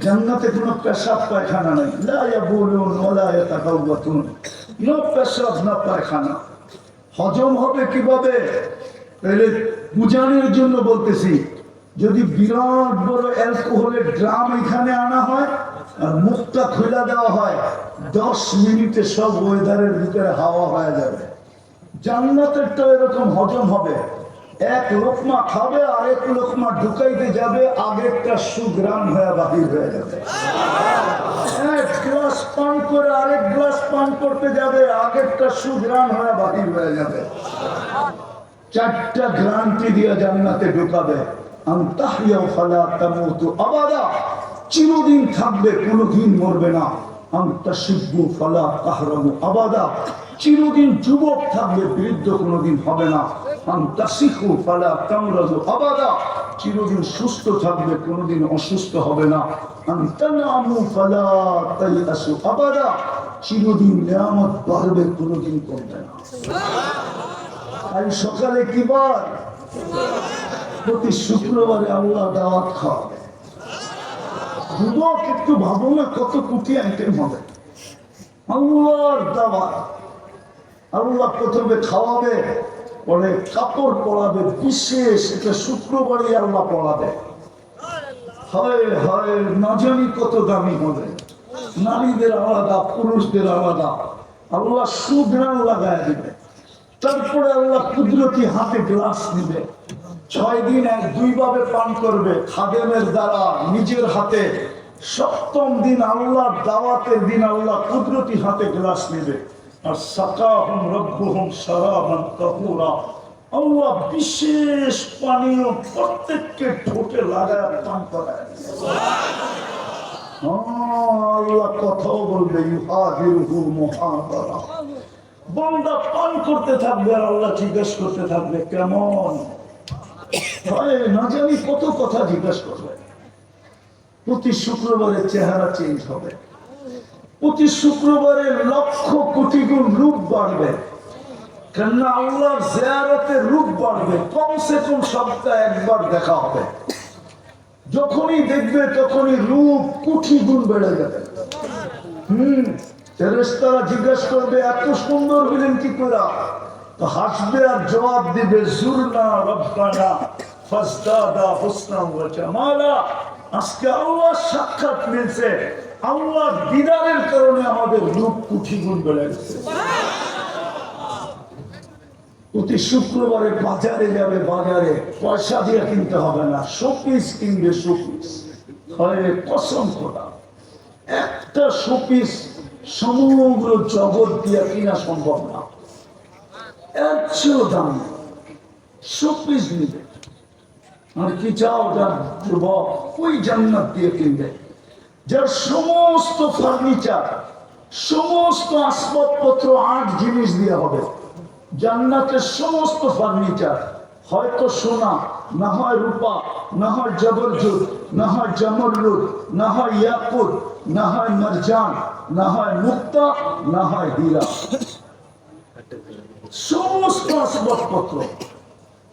জান্নাতে কোনো পেশাব পায়খানা নাই, লা ইয়াবুলুন ওয়ালা ইয়াতাকাওয়াতুন, নো পেশাব না পায়খানা। হজম হবে কিভাবে? তাহলে বুঝানোর জন্য বলতেছি, যদি বিরাট বড় অ্যালকোহলের ড্রাম এখানে আনা হয় আর মুখটা খুলে দেওয়া হয়, 10 মিনিটে সব ওয়েদারের ভিতরে হাওয়া হয়ে যাবে। জান্নাতেরটা এরকম হজম হবে। এক লোকমা খাবে, আরেক লোকমা ঢুকাইতে যাবে, আগেরটা সুগ্রাম হয়ে বাহির হয়ে যাবে। এক গ্লাস পান করে আরেক গ্লাস পান করতে যাবে, আগেরটা সুগ্রাম হয়ে বাহির হয়ে যাবে। 4টা গ্রান্টি দিয়ে জান্নাতে ঢুকাবে। আনতাহিয়া ফালা তামুতু আবাদা, চিরদিন থাকবে, কোনোদিন মরবে না। আনতাশিবু ফালা তাহরামু আবাদা, চিরদিন যুবক থাকবে, বৃদ্ধ কোনোদিন হবে না। আনতাসিখু ফালা তামরাজু আবাদা, চিরদিন সুস্থ থাকবে, কোনোদিন অসুস্থ হবে না। আনতানামু ফালা তাইয়াসু আবাদা, চিরদিন নিয়ামত বাড়বে, কোনোদিন কমবে না। আজ সকালে কি বার? প্রতি শুক্রবারে আল্লাহ দাওয়াত খাওয়াবে। যুবক একটু ভাবো না কত কোটি আইটেম হবে। আল্লাহর দাওয়াত, আল্লাহ প্রথমে খাওয়াবে, পরে কাপড় পরাবে বিশেষ, এটা শুক্রবারে আল্লাহ পরাবে। হয় হয় না জানি কত দামি হবে, নারীদের আলাদা, পুরুষদের আলাদা। আল্লাহ সুঘ্রাণ লাগায় দিবে। তারপরে আল্লাহ কুদরতি হাতে গ্লাস নিবে। 6 দিন 1-2 ভাবে পান করবে, খাদেমের দ্বারা, নিজের হাতে। 7ম দিন আল্লাহর দাওয়াতের দিন আল্লাহ কুদরতি হাতে গ্লাস নেবে। আর সাকাহুম রাব্বুহুম শারাবান তাহুরা, আল্লাহ বিশেষ পানীয় প্রত্যেককে ঠোঁটে লাগায় পান করায়। আল্লাহ কথাও বলবে, ইউহাদিরুহু মুহাদারা। বান্দা পান করতে থাকবে আর আল্লাহ জিজ্ঞেস করতে থাকবে কেমন। না জানি কত কথা জিজ্ঞেস করবে। প্রতি শুক্রবারে চেহারা চেঞ্জ হবে, প্রতি শুক্রবারে লক্ষ কোটি গুণ রূপ বাড়বে। কেননা আল্লাহর জিয়ারতের রূপ বাড়বে, কমসে কম সপ্তাহে একবার দেখা হবে। যখনই দেখবে তখনই রূপ কোটি গুণ বেড়ে যাবে। ফেরেশতারা জিজ্ঞেস করবে এত সুন্দর হলেন কি করে, তো হাসবে আর জবাব দিবে জুরনা রব্বানা ফাজদাদা হুসনান ওয়া জামালা। আজকে আল্লাহর সাক্ষাৎ মিলছে, আল্লাহর দিদারের কারণে আমাদের রূপ কোটি গুণ বেড়ে গেছে। প্রতি শুক্রবারে বাজারে যাবে, বাজারে পয়সা দিয়ে কিনতে হবে না, শোপিস কিনবে, শোপিস হয় কসম খোদা। একটা শোপিস সমগ্র জগৎ দিয়ে কিনা সম্ভব না, এর চেয়েও দাম। শোপিস নিবে আর কি চাও, যার যুবক ওই জান্নাত দিয়ে কিনবে, যার সমস্ত ফার্নিচার, সমস্ত আসবাবপত্র 8 জিনিস দিয়ে হবে। জান্নাতের সমস্ত ফার্নিচার হয়তো সোনা, না হয় রূপা, না হয় জবরজুদ, না হয় জমরুদ, না হয় ইয়াকুত, না হয় মারজান, না হয় মুক্তা, না হয় হীরা। সমস্ত আসবাবপত্র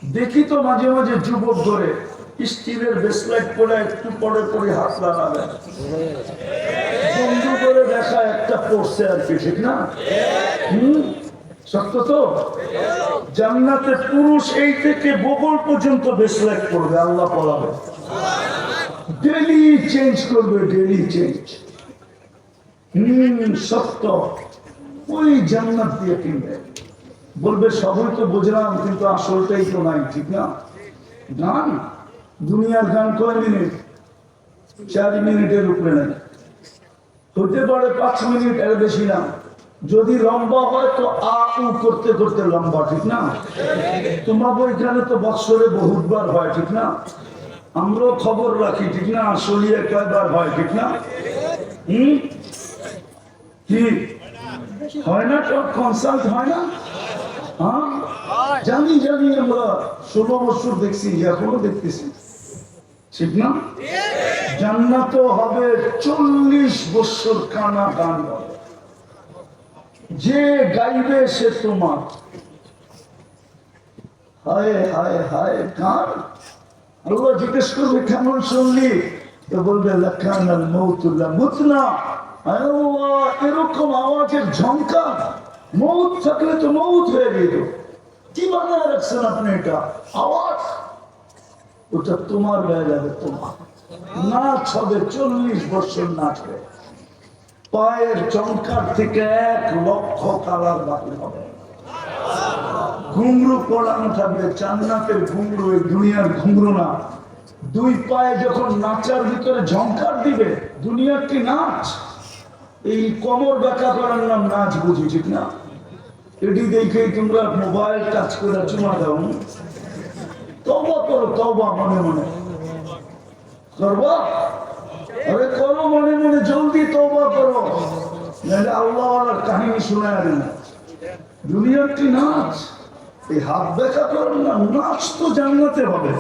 দেখি তো মাঝে মাঝে যুবক ধরে স্টিলের ব্রেসলেট পরে একটু পরে পরে হাত লাগাবে, বন্ধু করে দেখা একটা পড়ছে আর কি, ঠিক না? সত্য তো। জান্নাতে পুরুষ এই থেকে বগল পর্যন্ত ব্রেসলেট পড়বে, আল্লাহ পড়াবে, ডেলি চেঞ্জ করবে, ডেলি চেঞ্জ। সত্য। ওই জান্নাত দিয়ে কিনবে। বলবে সবই তো বুঝলাম, কিন্তু আসলটাই তো নাই, ঠিক না? গান, দুনিয়ার গান কয় মিনিট? 4 মিনিটের উপরে নাই, হতে পারে 5 মিনিট, এর বেশি না। যদি লম্বা হয় তো আ উ করতে করতে লম্বা, ঠিক না? তোমার বইখানে তো বৎসরে বহুতবার হয়, ঠিক না? আমরাও খবর রাখি, ঠিক না? আসলিয়ে কয়বার হয়, ঠিক না? কি হয় না? তো কনসাল্ট হয় না? হ্যাঁ জানি জানি, আমরা 16 বছর দেখছি, এখনো দেখতেছি, ঠিক না? জান্নাত হবে 40 বছর কানা গান হবে, যে গাইবে সে তোমার। হায় হায় হায় গান। আল্লাহ জিজ্ঞেস করবে কেমন শুনলি, তো বলবে লাকানাল মাউতুল্লাহ মুতনা। আল্লাহ, এরকম আওয়াজের ঝংকার, মৌত থাকলে তো মৌত হয়ে যেত, কি বানায় রাখছেন আপনি এটা আওয়াজ? ওটা তোমার হয়ে যাবে, তোমার নাচ হবে, 40 বছর নাচবে, পায়ের চমকার থেকে 1 লক্ষ কালার বাকি হবে, ঘুংরু পড়ানো থাকবে, জান্নাতের ঘুংরু, এই দুনিয়ার ঘুংরু না। 2 পায়ে যখন নাচার ভিতরে ঝংকার দিবে, দুনিয়ার কি নাচ? এই কোমর ব্যাখ্যা করার নাম নাচ বুঝি, ঠিক না? এটি দেখেই তোমরা মোবাইল টাচ করে চুমা দাও। তওবা করো, তওবা মনে মনে করবা, আরে করো মনে মনে, জলদি তওবা করো, নাহলে আল্লাহর কাহিনী শোনায় না। দুনিয়ার কি নাচ? এই হাত ব্যাখ্যা করার নাম নাচ তো জান্নাতে হবে।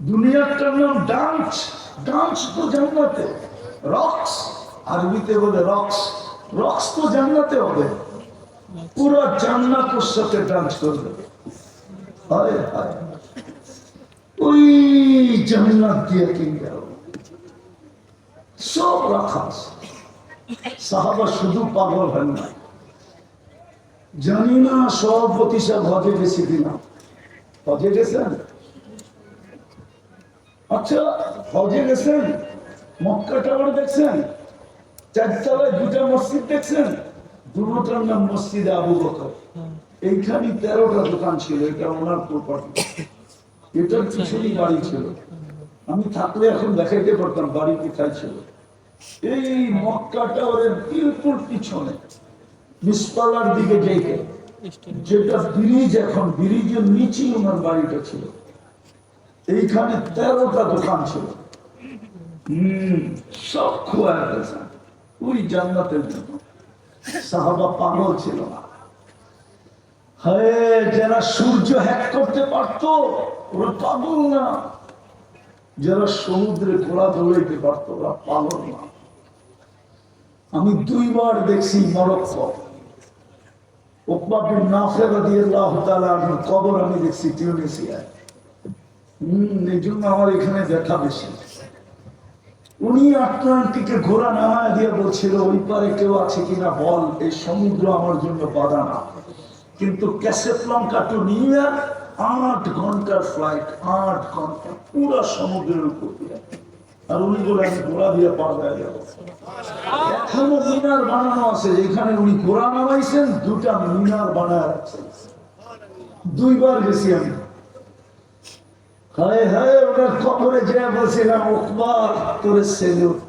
দুনিয়ারটার নাম ডান্স, ডান্স তো জান্নাতে। রক্স, আরবিতে বলে রক্স, রক্স তো জান্নাতে হবে। পুরো জান্নাত ওর সাথে ডান্স করবে। হায় হায়, ওই জান্নাত দিয়ে কিনবে, সব রাখা আছে। সাহাবা শুধু পাগল হয় না, জানি না সভাপতি সাহেব হজে গেছে কিনা। হজে গেছেন? আচ্ছা, হজে গেছেন? মক্কা টাওয়ার দেখছেন? 4 তলায় 2টা মসজিদ দেখছেন? দুটোটার নাম মসজিদে আবু বকর। এইখানে 13টা দোকান ছিল, এটা ওনার প্রপার্টি, এটার পিছনেই বাড়ি ছিল। আমি থাকলে এখন দেখাইতে পারতাম বাড়ি কোথায় ছিল। এই মক্কা টাওয়ারের বিলকুল পিছনে মিসপালার দিকে যেতে, যেটা ব্রিজ, এখন ব্রিজের নিচেই ওনার বাড়িটা ছিল। এইখানে 13টা দোকান ছিল, সব খোয়া গেছে ওই জান্নাতের জন্য। সাহাবা পাগল ছিল না। হ্যাঁ, যারা সূর্য হ্যাক করতে পারতো ওরা পাগল না, যারা সমুদ্রে ঘোড়া দৌড়াইতে পারতো ওরা পাগল না। আমি 2 বার দেখছি মরক্কো, উকবা বিন নাফি রাদিয়াল্লাহু তাআলা আনহুর কবর আমি দেখছি টিউনিসিয়ায়। এই জন্য আমার এখানে দেখা বেশি। উনি আটলান্টিকে ঘোড়া নামায় দিয়ে বলছিল ওই পারে কেউ আছে কিনা বল, এই সমুদ্র আমার জন্য বাধা না। কিন্তু ক্যাসেপ্লঙ্কা টু নিউ ইয়র্ক 8 ঘন্টার ফ্লাইট, 8 ঘন্টা পুরো সমুদ্রের উপর দিয়ে। আর উনি বলে আমি ঘোড়া দিয়ে পার হয়ে যাবো। এখনো মিনার বানানো আছে, যেখানে উনি ঘোড়া নামাইছেন 2টা মিনার বানায় রাখছেন। 2বার গেছি আমি। হায় হায়, ওনার কবরে যা বলছিলাম উকবা তোরে সেলুট।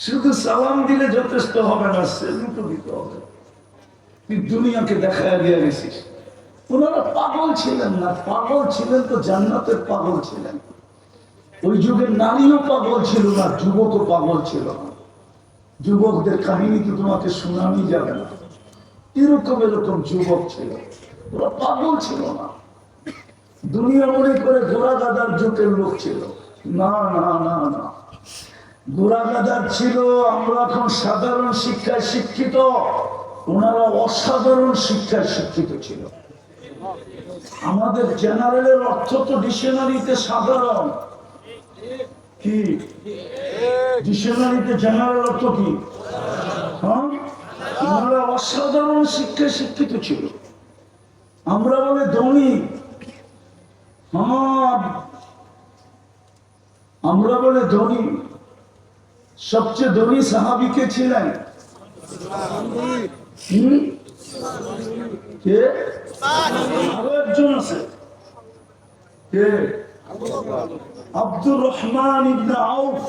শুধু সালাম দিলে যথেষ্ট হবে না, সেলুটও দিতে হবে। তুই দুনিয়াকে দেখায় দিয়ে গেছিস। ওনারা পাগল ছিলেন না, পাগল ছিলেন তো জান্নাতের পাগল ছিলেন। ওই যুগের নারীও পাগল ছিল না, যুবকও পাগল ছিল না। যুবকদের কাহিনী তো তোমাকে শোনানি যাবে না, এরকম এরকম যুবক ছিল, ওরা পাগল ছিল না। দুনিয়া মনে করে ঘোড়া গাদার যুগের লোক ছিল, না না না না, ঘোড়া গাদার ছিল। আমরা এখন সাধারণ শিক্ষায় শিক্ষিত, ওনারা অসাধারণ শিক্ষায় শিক্ষিত ছিল। আমাদের জেনারেলের অর্থ তো ডিকশনারিতে সাধারণ, কি ডিকশনারিতে জেনারেল অর্থ কি? হ্যাঁ, ওনারা অসাধারণ শিক্ষায় শিক্ষিত ছিল। আমরা বলে ধনী, আমরা বলে ধনী। সবচেয়ে ধনী সাহাবী কে ছিলেন? কে? আরো একজন আছে, কে? আব্দুর রহমান ইবনে আউফ।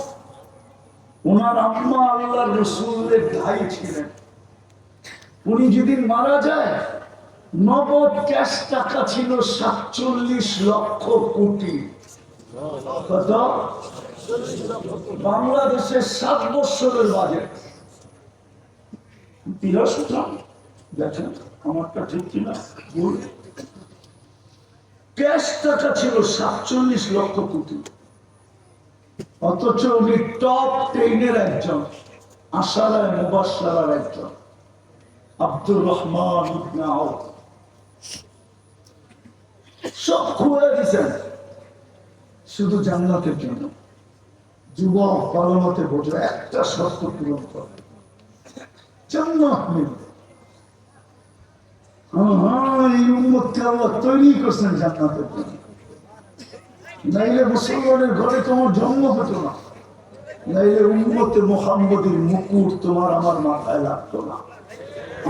ওনার আম্মা আল্লাহর রাসূলের ভাই ছিলেন। উনি যেদিন মারা যায়, নগদ ক্যাশ টাকা ছিল 47 লক্ষ কোটি। কত? বাংলাদেশের 7 বছরের বাজেট। দেখেন আমারটা ঠিক কিনা ভুল? ক্যাশ টাকা ছিল 47 লক্ষ কোটি। অথচ উনি টপ 10-এর একজন, আশারায়ে মুবাশশারার একজন, আব্দুর রহমান ইবনে আউফ। সব খুঁড়ে দিয়েছেন শুধু জান্নাতের জন্য। যুবক ভালো মতে বোঝো, একটা শর্ত পূরণ করে জান্নাত মিলবে। এই উম্মতকে আল্লাহ তৈরি করছেন জান্নাতের জন্য, নাইলে মুসলমানের ঘরে তোমার জন্ম হতো না, নাইলে উম্মতে মুহাম্মদের মুকুট তোমার আমার মাথায় লাগতো না।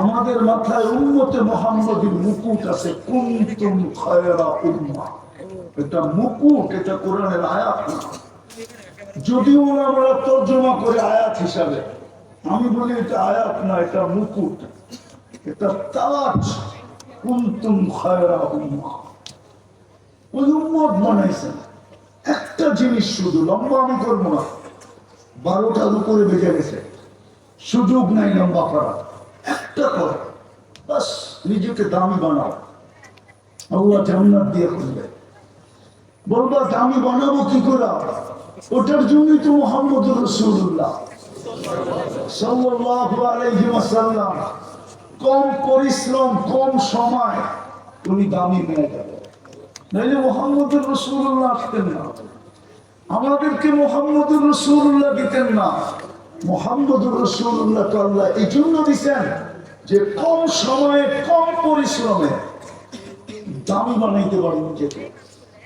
আমাদের মাথায় উম্মতে মুহাম্মদের মুকুট আছে, কুনতুম খায়রা উম্মাহ। এটা মুকুট, এটা কোরআনের আয়াত না। যদিও আমরা তর্জমা করে আয়াত হিসাবে, আমি বলি এটা আয়াত না, এটা মুকুট, এটা তাজ। কুনতুম খায়রা উম্মাহ, ওই উম্মত বানাইছেন। একটা জিনিস শুধু, লম্বা আমি করবো না, 12টার উপরে বেজে গেছে, সুযোগ নাই লম্বা করা। একটা করে বাস, নিজেকে দামি বানাও, আল্লাহ জান্নাত দিয়ে খুলবে। বলবা দামি বানাবো কি করে? ওটার জন্যই তো মুহাম্মদুর রাসূলুল্লাহ সাল্লাল্লাহু আলাইহি ওয়াসাল্লাম কম পরিশ্রম, কম সময় উনি দামি হয়ে গেল। নাইলে মুহাম্মদুর রাসূলুল্লাহ আসতেন না, আমাদেরকে মুহাম্মদুর রাসূলুল্লাহ দিতেন না। মুহাম্মদুর রাসূলুল্লাহ তো আল্লাহ এই জন্য দিচ্ছেন যে কম সময়ে কম পরিশ্রমে দামি বানাইতে পারেন নিজেকে।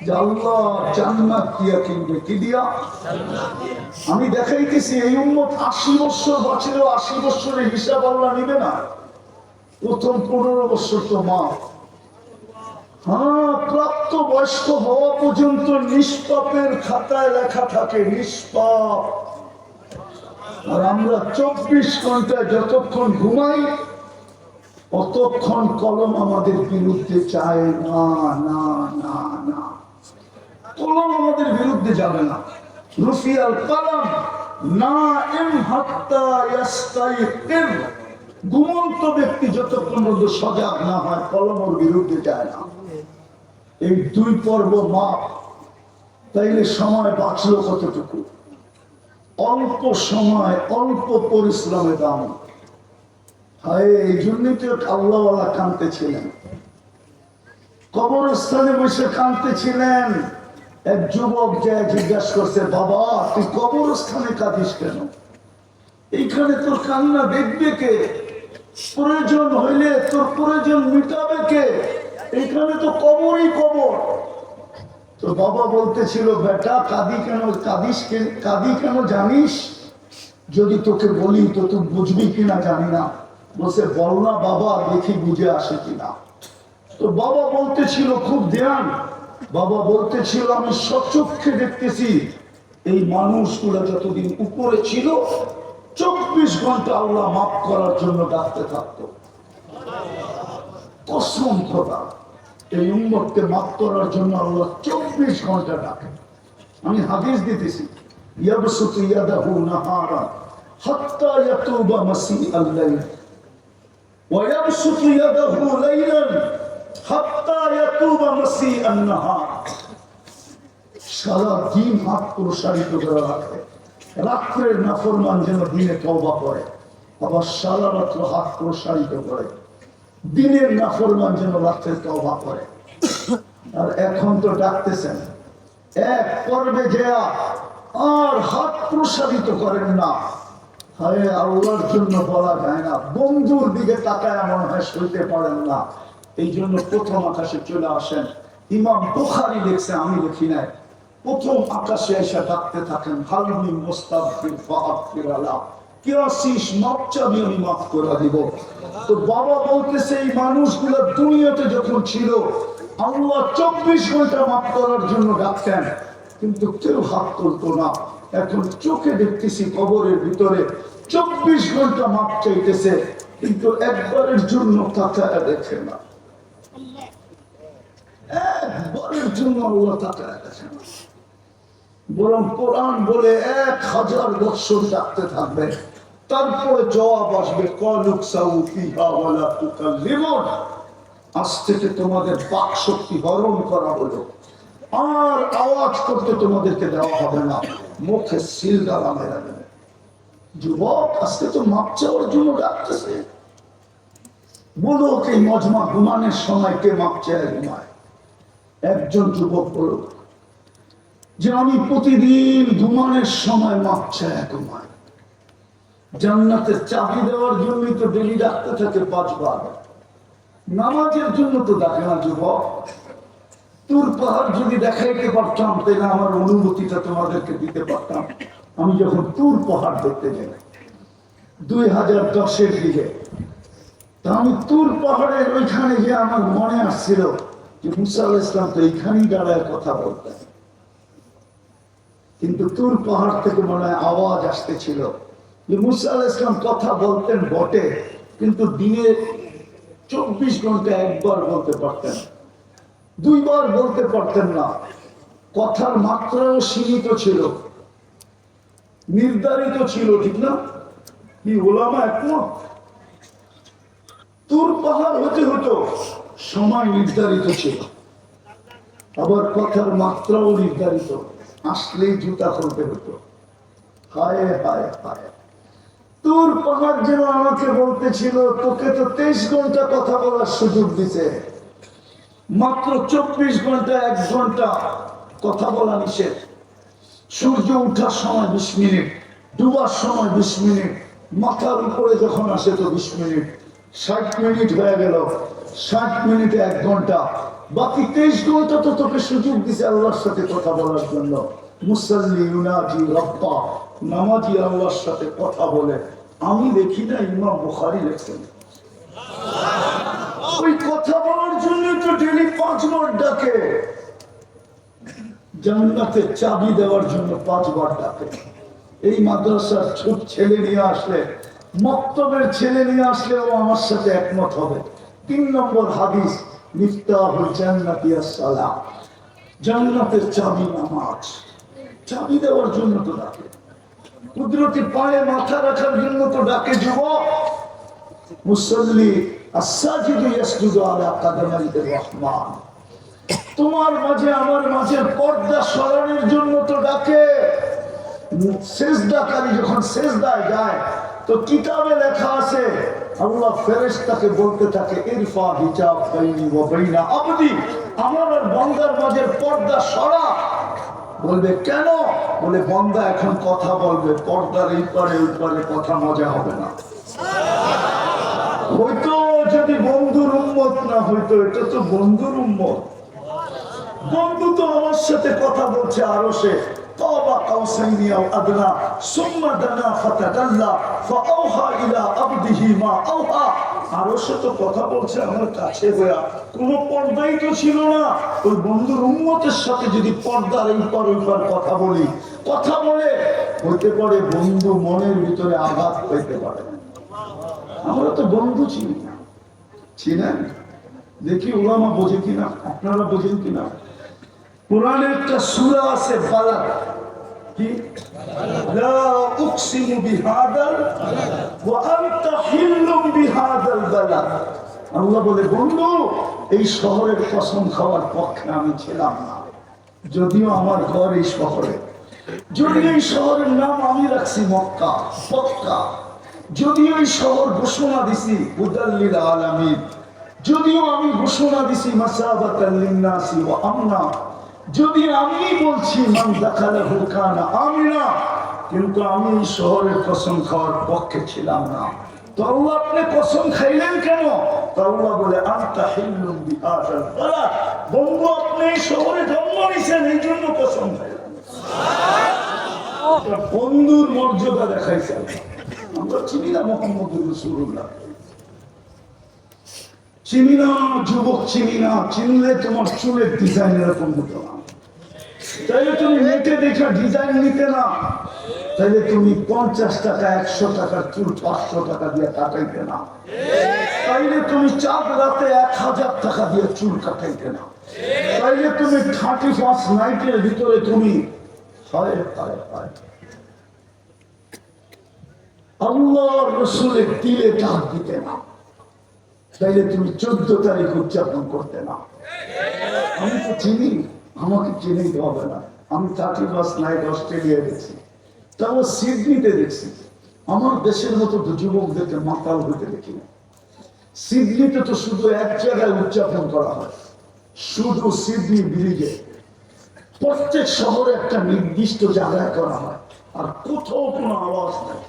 যে আল্লাহ জান্নাত দিয়া কিনবে, কি দিয়া? আমি দেখাইতেছি এই উম্মত 80 বছর বাঁচলেও 80 বছরের হিসাব আল্লাহ নিবে না। প্রথম 15 বছর তো মা, প্রাপ্ত বয়স্ক হওয়া পর্যন্ত নিষ্পাপের খাতায় লেখা থাকে নিষ্পাপ। আর আমরা 24 ঘন্টায় যতক্ষণ ঘুমাই অতক্ষণ কলম আমাদের বিরুদ্ধে চায় না, না না না, কলম আমাদের বিরুদ্ধে যাবে না। রুফিয়াল কলম না ইম হাত্তা ইয়াস্তাইকির। ঘুমন্ত ব্যক্তি যতক্ষণ পর্যন্ত সজাগ না হয় কলম ওর বিরুদ্ধে যায় না। এই 2 পর্ব মাপ, তাইলে সময় বাঁচলো কতটুকু? অল্প সময় অল্প পরিশ্রমে দাম। হায়, এই জন্যই তো আল্লাহওয়ালা কাঁদতেছিলেন, কবরস্থানে বসে কাঁদতেছিলেন। এক যুবক যে জিজ্ঞাসা করছে, বাবা তুই কবরস্থানে কাঁদিস কেন? এইখানে তোর কান্না দেখবে কে? প্রয়োজন হইলে তোর প্রয়োজন মিটাবে কে? এখানে তো কবরই কবর। তো বাবা বলতেছিল, বেটা কাঁদি কেন জানিস? যদি তোকে বলি তো তুই বুঝবি কিনা জানি না। বলছে, বল না বাবা, দেখি বুঝে আসে কিনা। তো বাবা বলতেছিল, খুব ধ্যান, বাবা বলতেছিল, আমি সচক্ষে দেখতেছি এই মানুষগুলো যতদিন উপরে ছিল 24 ঘন্টা আল্লাহ মাফ করার জন্য ডাকতে থাকতো। কসম খোদা, এই উম্মতকে মাফ করার জন্য আল্লাহ 24 ঘন্টা ডাকে। আমি হাদিস দিতেছি, ইয়াবসুতু ইয়াদাহু নাহারা হাত্তা ইয়াতুবা মাসিআল লাইল ওয়া ইয়াবসুতু ইয়াদাহু লাইলান হাত্তা ইয়াতুবা মাসিআন নাহার। সারা দিন হাত প্রসারিত করে রাখে, রাত্রের নাফরমান যেন দিনে তওবা করে, আবার সারা রাত্র হাত প্রসারিত করে, দিনের নাফরমান যেন রাত্রে তওবা করে। আর এখন তো ডাকতেছেন, এক পর্বে যেয়া আর হাত প্রসারিত করেন না। হায়, আল্লাহর জন্য বলা যায় না, বন্ধুর দিকে তাকায় মনে হয় সইতে পারেন না। এই জন্য প্রথম আকাশে চলে আসেন। ইমাম বুখারী লিখছে, আমি লিখি নাই। প্রথম আকাশে এসে ডাকতে থাকেন, হালমি মুস্তাগফির ফাগফির আলা, কি আসিস মাপ চাবি, আমি মাফ করে দিব। তো বাবা বলতেছে, এই মানুষগুলো দুনিয়াতে যখন ছিল আল্লাহ 24 ঘন্টা মাফ করার জন্য ডাকতেন, কিন্তু কেউ হাত তুলতো না। এখন চোখে দেখতেছি কবরের ভিতরে 24 ঘন্টা মাফ চাইতেছে, কিন্তু একবারের জন্য তাকায় দেখে না, একবারের জন্য আল্লাহ তাকায় দেখে না। বরং কোরআন বলে 1000 বছর ডাকতে থাকবে, তারপরে জবাব আসবে, ক্বালুক সাউ ফিহা ওয়া লা তুকাল্লিমুন। আজ থেকে তোমাদের বাক শক্তি হরণ করা হলো, আর আওয়াজ করতে তোমাদেরকে দেওয়া হবে না, মুখে সিল ডালা মেরা দেবে। যুবক, আজকে তো মাপ চাওয়ার জন্য ডাকতেছে। বলো, এই মজমা ঘুমানোর সময় কে মাপ চায় ঘুমায়? একজন যুবক বলো যে আমি প্রতিদিন ঘুমানোর সময় মাপ চায় ঘুমাই। জান্নাতের চাবি দেওয়ার জন্যই তো ডেলি ডাকতে থাকে 5 বার। নামাজের জন্য তো ডাকে না যুবক। তুর পাহাড় যদি দেখাইতে পারতাম, তাহলে আমার অনুভূতিটা তোমাদেরকে দিতে পারতাম। আমি যখন তুর পাহাড় দেখতে যাই 2010-এর দিকে, তা আমি তুর পাহাড়ের ওইখানে গিয়ে আমার মনে আসছিল যে মুসা আলাইহিস সালাম তো এইখানেই দাঁড়ায় কথা বলতেন, কিন্তু তুর পাহাড় থেকে মনে হয় আওয়াজ আসতেছিল যে মুসা আলাইহিস সালাম কথা বলতেন বটে, কিন্তু দিনে 24 ঘন্টা একবার বলতে পারতেন, 2 বার বলতে পারতেন না। কথার মাত্রাও সীমিত ছিল, নির্ধারিত ছিল, ঠিক না? কি ওলামা একমত? তুর পাহাড় হতে হতো, সময় নির্ধারিত ছিল, আবার কথার মাত্রাও নির্ধারিত, আসলেই জুতা খুলতে হতো। হায় হায় হায়, তুর পাহাড় যেন আমাকে বলতেছিল, তোকে তো 23 ঘন্টা কথা বলার সুযোগ দিছে, মাত্র 24 ঘন্টা 1 ঘন্টা কথা বলা নিষেধ। সূর্য উঠার সময় 20 মিনিট, ডুবার সময় 20 মিনিট, মাথার উপরে যখন আসে তো 20 মিনিট, 60 মিনিট হয়ে গেল। 60 মিনিটে 1 ঘন্টা, বাকি 23 ঘন্টা তো তোকে সুযোগ দিছে আল্লাহর সাথে কথা বলার জন্য। মুসাল্লি ইউনাজি রাব্বা, নামাজি আল্লাহর সাথে কথা বলে। আমি দেখি না, ইমাম বুখারী লিখছেন। ওই কথা বলার জন্য তো ডেলি 5 বার ডাকে। জান্নাতের চাবি দেওয়ার জন্য 5 বার ডাকে। এই মাদ্রাসার ছোট ছেলে নিয়ে আসলে, মক্তবের ছেলে নিয়ে আসলে ও আমার সাথে একমত হবে। 3 নম্বর হাদিস, মিফতাহুল জান্নাতি আস-সালাহ, জান্নাতের চাবি নামাজ। চাবি দেওয়ার জন্য তো ডাকে, কুদরতি পায়ে মাথা রাখার জন্য তো ডাকে। যুবক, মুসাল্লি আস-সাজিদু ইয়াসজুদু আলা কাদামাইর রহমান, তোমার মাঝে আমার মাঝে পর্দা সরানোর জন্য তো ডাকে। সেজদাকারী যখন সেজদায় যায় তো কিতাবে লেখা আছে আল্লাহ ফেরেশতাকে বলতে থাকে ইরফা হিজাব বাইনি ওয়া বাইনা আবদি, আমার আর বান্দার মাঝে পর্দা সরা। বলবে কেন? বলে বান্দা এখন কথা বলবে, পর্দার এই পারে ওই পারে কথা মজা হবে না। হয়তো যদি বন্ধুর উম্মত না হইতো, এটা তো বন্ধুর উম্মত, বন্ধু তো আমার সাথে কথা বলছে আরো সে طابا قوسين أو أدنى ثم دنا فتدلى فأوحى إلى عبده ما أوحى। আরো সে তো কথা বলছে আমার কাছে হইয়া, কোনো পর্দাই তো ছিল না। ওই বন্ধুর উম্মতের সাথে যদি পর্দার এই পার ওই পার কথা বলি, কথা বলে হইতে পারে বন্ধু মনের ভিতরে আঘাত পেতে পারে। আমরা তো বন্ধু চিনি না, চিনেন? দেখি ওলামা বোঝে কিনা, আপনারা বোঝেন কিনা? কোরআনে একটা সূরা আছে বালাদ, কি লা উকসিমু বিহাদাল ওয়া আনতা হিল্লুম বিহাদাল বালাদ। আল্লাহ বলে বন্ধু এই শহরের কসম খাওয়ার পক্ষে আমি ছিলাম না, যদিও আমার ঘর এই শহরে, যদিও এই শহরের নাম আমি রাখছি মক্কা, মক্কা, যদিও এই শহর ঘোষণা দিছি হুদাল লিল আলামিন, যদিও আমি ঘোষণা দিছি মাসাবাতাল লিন্নাসি ওয়া আমনা, যদি আমি বলছি মান দাখালাহু কানা আমিনা, কিন্তু আমি শহরের কসম খাওয়ার পক্ষে ছিলাম না। তো আল্লাহ আপনি কসম খাইলেন কেন? তো আল্লাহ বলে আনতা হিল্লুম বিহাদাল বালাদ, বন্ধু আপনি এই শহরে জন্ম নিয়েছেন এই জন্য কসম খাইলেন। বন্ধুর মর্যাদা দেখাইছেন। আমরা চিনি না মুহাম্মদুর রাসূলুল্লাহ, চিনি না যুবক, চিনি না, চিনলে তোমার চুলের ডিজাইন এরকম হতো না। তাইলে তুমি নেটে দেখে ডিজাইন নিতে না, তাইলে তুমি 50 টাকা 100 টাকার চুল 500 টাকা দিয়ে কাটাইতে না, তাইলে তুমি চাঁদ রাতে 1000 টাকা দিয়ে চুল কাটাইতে না, তাইলে তুমি 31 নাইটের ভিতরে তুমি আল্লাহর রাসূলের দিলে ডাক দিতে না, তাইলে তুমি 14 তারিখ উদযাপন করতে না। আমি তো চিনি, আমাকে চিনেই হবে না। আমি 31 নাইট অস্ট্রেলিয়া গেছি, তাও সিডনিতে দেখছি। আমার দেশের মতো তো যুবকদেরকে মাতাল হইতে দেখি না। সিডনিতে তো শুধু এক জায়গায় উদযাপন করা হয়, শুধু সিডনি ব্রিজে। প্রত্যেক শহরে একটা নির্দিষ্ট জায়গায় করা হয়, আর কোথাও কোনো আওয়াজ নাই।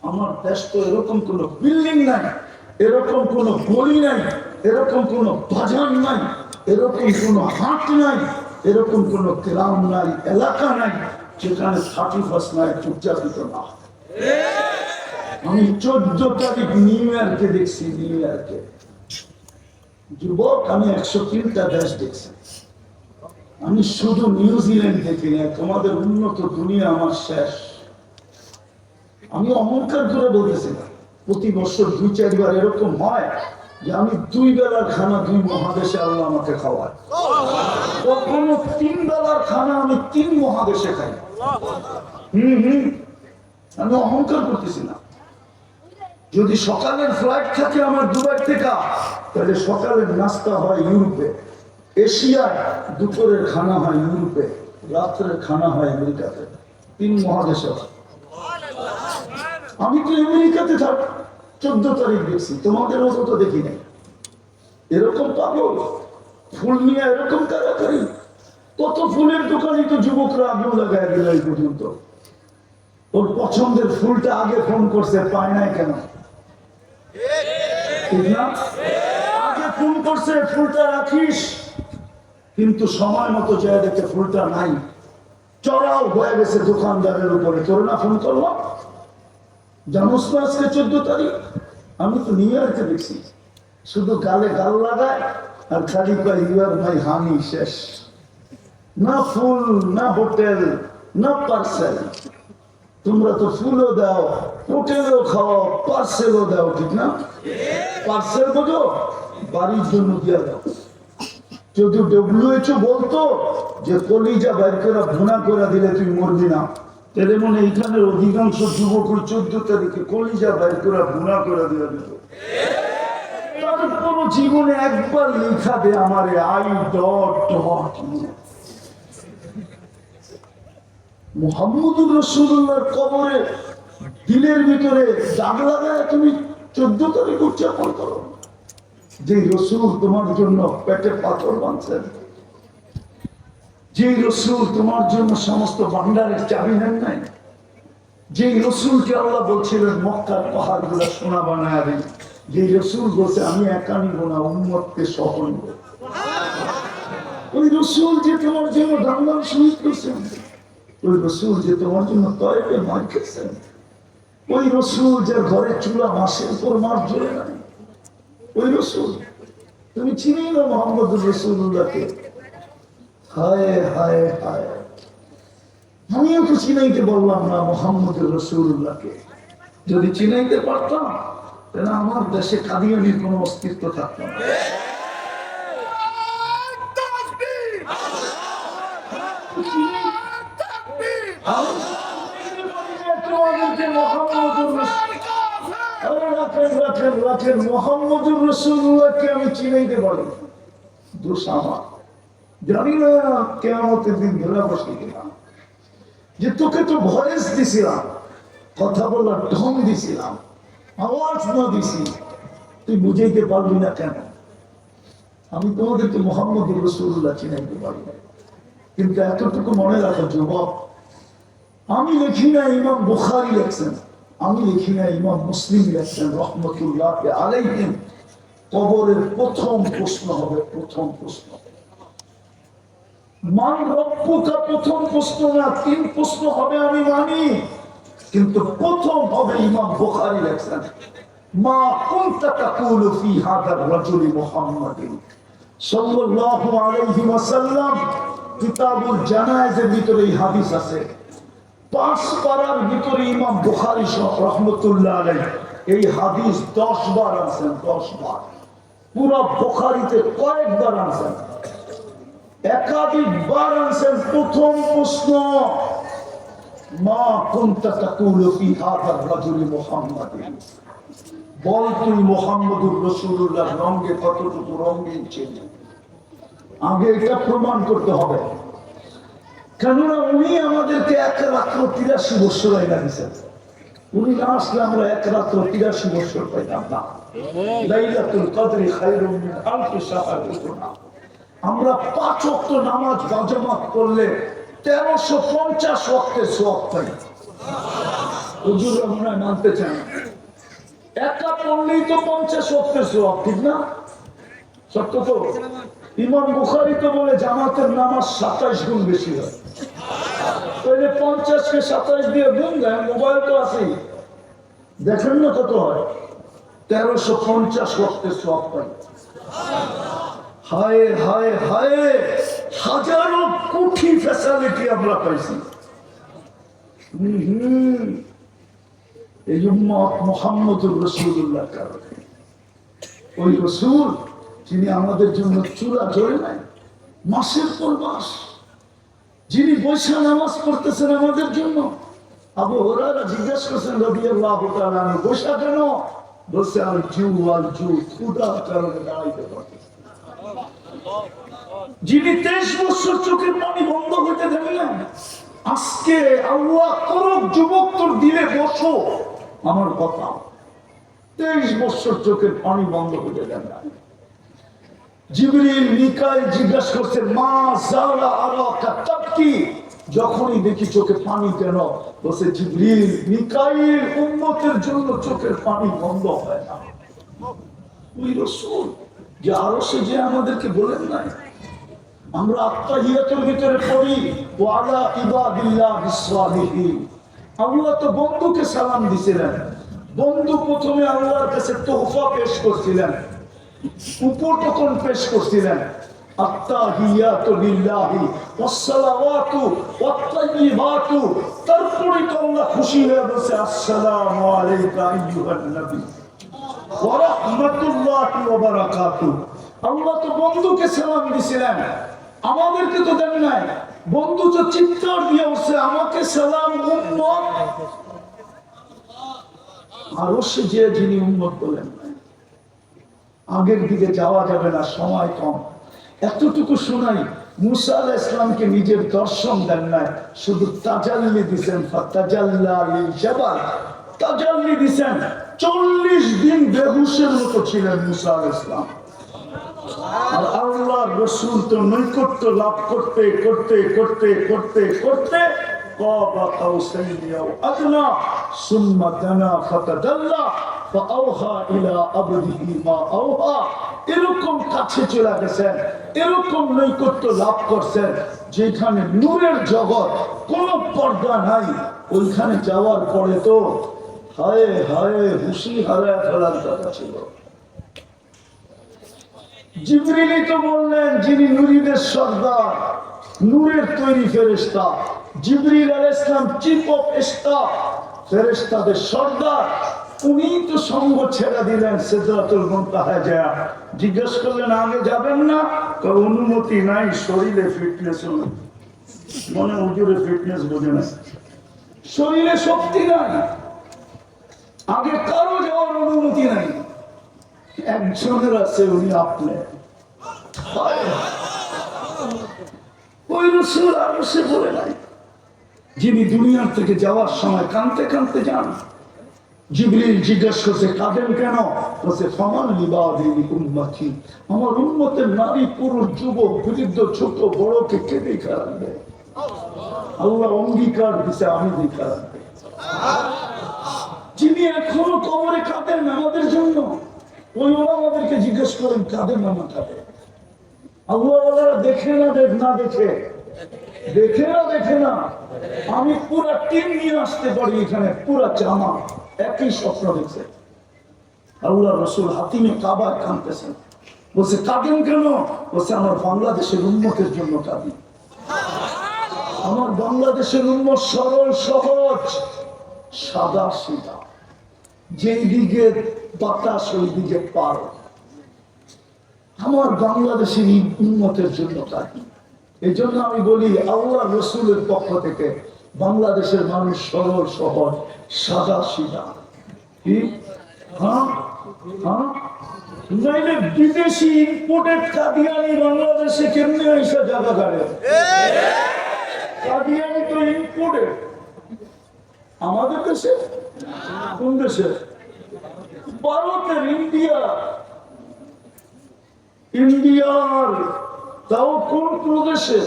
আমার দেশ তো এরকম কোনো বিল্ডিং নাই, এরকম কোনো গলি নাই, এরকম কোনো বাজার নাই, এরকম কোনো হাট নাই, এরকম কোনো গ্রাম নাই, এলাকা নাই যেখানে 31 নাইট উদযাপিত না। আমি 14 তারিখ নিউ ইয়র্কে দেখছি, নিউ ইয়র্কে। যুবক, আমি 103টা দেশ দেখছি। আমি শুধু নিউজিল্যান্ড দেখি না, তোমাদের উন্নত দুনিয়া আমার শেষ। আমি অহংকার করে বলতেছি না, প্রতি বছর 2-4 বার এরকম হয় যে আমি 2 বেলার খানা 2 মহাদেশে আল্লাহ আমাকে খাওয়ায়। কখনো 3 বেলার খানা আমি 3 মহাদেশে খাই। আমি অহংকার করতেছি না। যদি সকালের ফ্লাইট থাকে আমার দুবাই থেকে, তাহলে সকালের নাস্তা হয় ইউরোপে, এশিয়ায় দুপুরের খানা হয় ইউরোপে, রাত্রের খানা হয় আমেরিকাতে। 3 মহাদেশে। আমি তো আমেরিকাতে থাক 14 তারিখ দেখছি, তোমাদের মতো তো দেখি নাই। এরকম পাগল ফুল নিয়ে এরকম তাড়াতাড়ি, কত ফুলের দোকানই তো যুবকরা আগুন লাগায় দিল। এই পর্যন্ত ওর পছন্দের ফুলটা আগে ফোন করছে, পায় নাই কেন? ঠিক না? আগে ফোন করছে ফুলটা রাখিস, কিন্তু সময় মতো যায় দেখে ফুলটা নাই, চড়াও হয়ে গেছে দোকানদারের উপরে। তোর না ফোন করলো? জানোস না আজকে 14 তারিখ? আমি তো নিউ ইয়র্কে দেখছি, শুধু গালে গাল লাগায় আর খালি কয় ইউ আর মাই হানি। শেষ। না ফুল, না হোটেল, না পার্সেল। তোমরা তো ফুলও দাও, হোটেলও খাও, পার্সেলও দাও, ঠিক না? পার্সেল বোঝো, বাড়ির জন্য দিয়ে দাও। যদি WHO বলতো যে কলিজা বাইর করে ভুনা করে দিলে তুই মরবি না, তাহলে মনে এইখানের অধিকাংশ যুবক 14 তারিখে কলিজা বাইর করে ভুনা করে দিয়ে দিত। তারপর জীবনে একবার লেখা দে আমারে I. মুহাম্মদুর রাসূলুল্লাহর কবরে দিলের ভিতরে দাগ লাগায় তুমি 14 তারিখ উদযাপন করো? যে রসুল তোমার জন্য পেটে পাথর বাঁধছেন, যে রসুল তোমার জন্য সমস্ত ভান্ডারের চাবি নেন নাই, যে রসুলকে আল্লাহ বলছিলেন মক্কার পাহাড় গুলা সোনা বানায় দিন, যে রসুল বলছে আমি একা নিব না, উম্মতকে সহ নিব, ওই রসুল যে তোমার জন্য দাঙ্গাল শহীদ করছেন, ওই রসুল যে তোমার জন্য তয়েবে মার খেয়েছেন, ওই রসুল যে ঘরে চুলা মাসের পর মাস জ্বলে নাই, ওই রসুল তুমি চিনি না মোহাম্মদুর রাসূলুল্লাহকে? হায় হায় হায়, আমিও তো চিনাইতে বললাম না মোহাম্মদুর রাসূলুল্লাহকে। যদি চিনাইতে পারতাম তাহলে আমার দেশে কাদিয়ানির কোনো অস্তিত্ব থাকতো না। মোহাম্মদুর রাসূলুল্লাহকে আমি চিনাইতে পারি, দোষ আমার। জানি না কিয়ামতের দিন ধরে বসে গেলাম যে তোকে তো ভয়েস দিছিলাম, কথা বলার ঢং দিছিলাম, আওয়াজ না দিছি, তুই বুঝাইতে পারবি না কেন? আমি তোমাদেরকে মোহাম্মদুর রাসূলুল্লাহ চিনাইতে পারি না, কিন্তু এতটুকু মনে রাখো যুবক, আমি লিখি না ইমাম বুখারী লেখছেন, আমি লিখি না ইমাম মুসলিম লেখছেন রহমতুল্লাহ আলাইহিম, কবরের প্রথম প্রশ্ন হবে, প্রথম প্রশ্ন মান রব্বুকা, প্রথম প্রশ্ন না, 3 প্রশ্ন হবে আমি মানি, কিন্তু প্রথম হবে ইমাম বুখারী লেখছেন মা কুনতা তাকুলু ফি হাদার রাজুলি মুহাম্মাদিন সাল্লাল্লাহু আলাইহি ওয়াসাল্লাম। কিতাবুল জানায়েজের ভিতরে এই হাদিস আছে, 5 পারার ভিতরে ইমাম বুখারী রহমতুল্লাহ আলাইহি এই হাদিস 10 বার আনছেন, 10 বার। পুরো বুখারীতে কয়েকবার আনছেন, একাধিকবার আনছেন। প্রথম প্রশ্ন মা কুনতা তাকুলু ফি হাদার রাজুলি মুহাম্মাদিন, বল তুই মুহাম্মদুর রাসূলুল্লাহ রঙে কতটুকু রঙিন ছিল? আগে এটা প্রমাণ করতে হবে, কেননা উনি আমাদেরকে 1 রাত্র 83 বছর আইনা দিয়েছেন। উনি না আসলে আমরা 1 রাত্র 83 বছর পাইতাম না। লাইলাতুল কদরি খায়রুম মিন আলফি শাহর। আমরা 5 ওয়াক্ত নামাজ জামাত করলে 1350 ওয়াক্তের সওয়াব পাই। হুজুররা মনে হয় মানতে চান না, একা পড়লেই তো 50 ওয়াক্তের সওয়াব, ঠিক না? সত্য তো? ইমাম বুখারী তো বলে জামাতের নামাজ 27 গুণ বেশি হয়। তাহলে 50 কে 27 দিয়ে গুণ দেন, মোবাইল তো আছে, দেখেন না কত হয়? 1350 ওয়াক্তের সওয়াব পাই। হায় হায় হায়, হাজারো কোটি ফ্যাসিলিটি আমরা পাইছি। এই উম্মত মুহাম্মদুর রাসূলুল্লাহ কারণে, ওই রাসূল যিনি আমাদের জন্য চূড়া জ্বলে নাই মাসের পর মাস, যিনি বৈশা নামাজ পড়তেছেন আমাদের জন্য। আবু হুরায়রা জিজ্ঞেস করছেন রাদিয়াল্লাহু তাআলা আনহু, বৈশা কেন? বলছে আল জু আল জু, ক্ষুধার কারণে দাঁড়াইতে পারতেছে। যিনি 23 বছর চোখের পানি বন্ধ হতে দেন না, আজকে আল্লাহ করুক যুবক তোর দিলে বসো, আমার কথা, 23 বছর চোখের পানি বন্ধ হতে দেন না। জিবরিল মিকাইল জিজ্ঞাসা করছে মা জালা আরাকা তাবকি, যখনই দেখি চোখে পানি কেন? বলছে জিবরিল মিকাইল উম্মতের জন্য চোখের পানি বন্ধ হয় না। ওই রাসূল যে আরশে যে আমাদেরকে বলেন নাই, আমরা আত্তাহিয়াতুর ভিতরে পড়ি ওয়ালা ইবাদিল্লাহিস সালিহিন, আল্লাহ তো বন্ধুকে সালাম দিছিলেন। বন্ধু প্রথমে আল্লাহর কাছে তোহফা পেশ করছিলেন, উপটকন পেশ করছিলেন, আত্তাহিয়াতু লিল্লাহি ওয়াসসালাওয়াতু ওয়াত-তাইয়্যিবাতু। তারপরে তো আল্লাহ খুশি হয়ে বলছে আসসালামু আলাইকা আইয়ুহান নবী ওয়া রাহমাতুল্লাহি ওয়া বারাকাতুহু। আল্লাহ তো বন্ধুকে সালাম দিছিলেন, আমাদেরকে তো দেন নাই। বন্ধু তো চিৎকার দিয়ে উঠছে আমাকে সালাম উম্মত, আরো সে যে যিনি উম্মত বলেন। আগের দিকে যাওয়া যাবে না, সময় কম। এতটুকু শোনাই, মুসা আলাইহিস সালামকে নিজের দর্শন দেন নাই, শুধু তাজাল্লি দিয়েছেন। ফাতাজাল্লা লিল জাবাল, তাজাল্লি দিয়েছেন। 40 দিন বেহুশের মতো ছিলেন মুসা আলাইহিস সালাম। আর আল্লাহর রাসূল তো নৈকট্য লাভ করতে করতে করতে করতে করতে কাবা কাউসাইনি আও আদনা সুম্মা দানা ফাতাদাল্লা ফাআওহা ইলা আবদিহি মা আওহা, এরকম কাছে চলে গেছেন, এরকম নৈকট্য লাভ করছেন যেখানে নূরের জগৎ, কোনো পর্দা নাই। ওইখানে যাওয়ার পরে তো হায় হায় হুশি হারায় ফেলার কথা ছিল। জিবরিলই তো বললেন, যিনি নূরের সর্দার, নূরের তৈরি ফেরেশতা, জিবরিল আলাইহিস সালাম চিফ অফ স্টাফ, ফেরেশতাদের সর্দার, উনি তো সঙ্গ ছেড়ে দিলেন সিদরাতুল মুনতাহা যায়। জিজ্ঞেস করলেন আগে যাবেন না? কারণ অনুমতি নাই, শরীরে ফিটনেস নেই। মনে হুজুরে ফিটনেস বোঝে না, শরীরে শক্তি নাই, আগে কারো যাওয়ার অনুমতি নাই। একজনের আছে, উনি আপনি। ওই রাসূল আরশে বলে নাই, যিনি দুনিয়ার থেকে যাওয়ার সময় কাঁদতে কাঁদতে যান। জিবরিল জিজ্ঞেস করছে কাঁদেন কেন? বলছে ফামান লিবাদি উম্মতি, আমার উম্মতের নারী পুরুষ যুবক বৃদ্ধ ছোট বড়কে কে দেখা রাখবে? আল্লাহ অঙ্গীকার দিছে, আমি দেখা রাখবে। যিনি এখনো কবরে কাঁদেন আমাদের জন্য, ওই আমাদেরকে জিজ্ঞেস করেন কাঁদেন না না কাঁদে? আল্লাহ দেখে না দেখে, দেখে না দেখে না। আমি পুরা টিম নিয়ে আসতে পারি এখানে, পুরা জামা একই স্বপ্ন দেখছে। আল্লাহ রাসূল হাতিমে কাবায় কাঁদতেছেন। বলছে কাঁদেন কেন? বলছে আমার বাংলাদেশের উম্মতের জন্য কাঁদি। আমার বাংলাদেশের উম্মত সরল সহজ সাদা সিধা, যেই দিকে বাতাস ওই দিকে পার। আমার বাংলাদেশের উম্মতের জন্য কাঁদি। এই জন্য আমি বলি আল্লাহ রসুলের পক্ষ থেকে বাংলাদেশের মানুষ সরল সহজ সাদা সিধা। কি হ্যাঁ হ্যাঁ, নাইলে বিদেশি ইম্পোর্টেড কাদিয়ানি বাংলাদেশে কেমনে এসে জায়গা গাড়ে? কাদিয়ানি তো ইম্পোর্টেড আমাদের দেশে। কোন দেশে? ভারতের, ইন্ডিয়ার, তাও কোন প্রদেশে?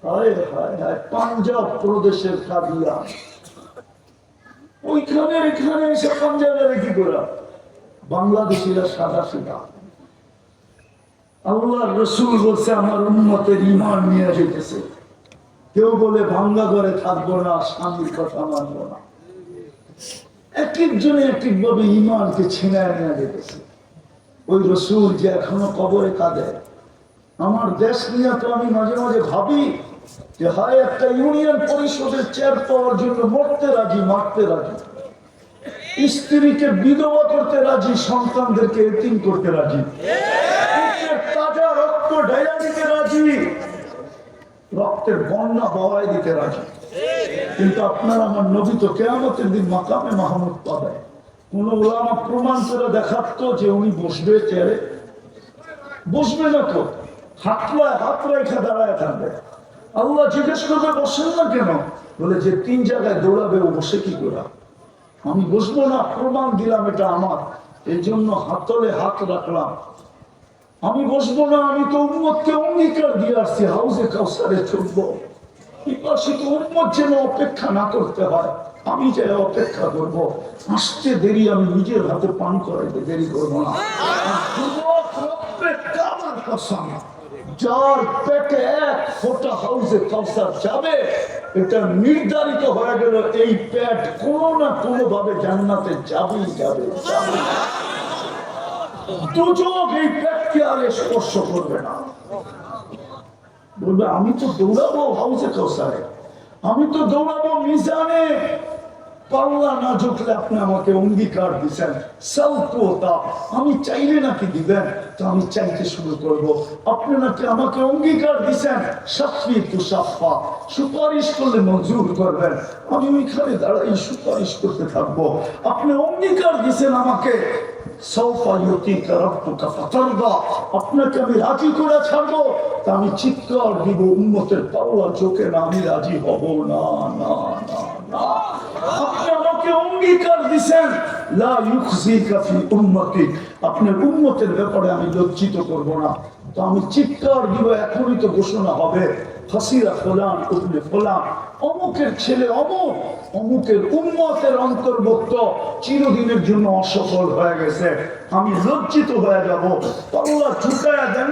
হায় হায় হায়, পাঞ্জাব প্রদেশের কাদিয়া। ওইখানে এখানে এসে পাঞ্জাবের কি করা? বাংলাদেশিরা সাদা সিধা। আল্লাহ রসুল বলছে আমার উম্মতের ঈমান নিয়ে যেতেছে। কেউ বলে ভাঙ্গা ঘরে থাকবো না, স্বামীর কথা মানবো না। এক একজনে এক একভাবে ঈমানকে ছিনায় নিয়ে যেতেছে। ওই রসুল যে এখনো কবরে কাঁদে। আমার দেশ নিয়ে তো আমি মাঝে মাঝে ভাবি যে হয় একটা ইউনিয়ন পরিষদের চেয়ার পাওয়ার জন্য মরতে রাজি, মারতে রাজি, স্ত্রীকে বিধবা করতে রাজি, সন্তানদেরকে এতিম করতে রাজি, তাজা রক্ত ঢাইয়া দিতে রাজি, রক্তের বন্যা বওয়াই দিতে রাজি। কিন্তু আপনার আমার নবী তো কিয়ামতের দিন মাকামে মাহমুদ পাবে। কোন ওলামা প্রমাণ করে দেখাতো যে উনি বসবে চেয়ারে? বসবে না তো, হাত রেখে দাঁড়ায় থাকবে। আল্লাহ জিজ্ঞেস করবে বসেন না কেন? বলে যে 3 জায়গায় দৌড়াবে, ও বসে কি করে? আমি বসবো না, প্রমাণ দিলাম এটা আমার, এই জন্য হাতলে হাত রাখলাম। আমি বসবো না, আমি তো উম্মতকে অঙ্গীকার দিয়ে আসছি হাউজে কাউসারে চলবো। বিপাশিত উম্মত যেন অপেক্ষা না করতে হয়, আমি যে অপেক্ষা করব। আসতে দেরি, আমি নিজের হাতে পান করাইতে দেরি করবো না। যার পেটে 1 ফোঁটা হাউজে কাউসার যাবে, এটা নির্ধারিত হয়ে গেল, এই পেট কোনো না কোনো ভাবে জান্নাতে যাবেই যাবে। দুজক এই পেটকে আর স্পর্শ করবে না। বলবে আমি তো দৌড়াবো হাউজে কাউসারে, আমি তো দৌড়াবো মিজানে। পাল্লা না ঝুঁকলে আপনি আমাকে অঙ্গীকার দিচ্ছেন, আমি চাইলে নাকি দিবেন, তো আমি চাইতে শুরু করব। আপনি নাকি আমাকে অঙ্গীকার দিচ্ছেন সুপারিশ করলে মঞ্জুর করবেন, আমি ওইখানে দাঁড়াই সুপারিশ করতে থাকবো। আপনি অঙ্গীকার দিচ্ছেন আমাকে সাউফা ইউতিকা রাব্বুকা ফাতারদা, আপনাকে আমি রাজি করে ছাড়বো। তা আমি চিৎকার দিব, উম্মতের পাওয়া চোখে না, আমি রাজি হব না, না, না, না। আপনি আমাকে অঙ্গীকার দিছেন, লা ইউখজিকা ফি উম্মতি, আপনার উম্মতের ব্যাপারে আমি লজ্জিত করব না। তো আমি চিৎকার দিব, এখনই তো ঘোষণা হবে, ফাসিরা ফুলান ইবনে ফুলান, অমুকের ছেলে অমুক, অমুকের উম্মতের অন্তর্ভুক্ত, চিরদিনের জন্য অসফল হয়ে গেছে। আমি লজ্জিত হয়ে যাব। আল্লাহ ঝুঁকায়া দেন।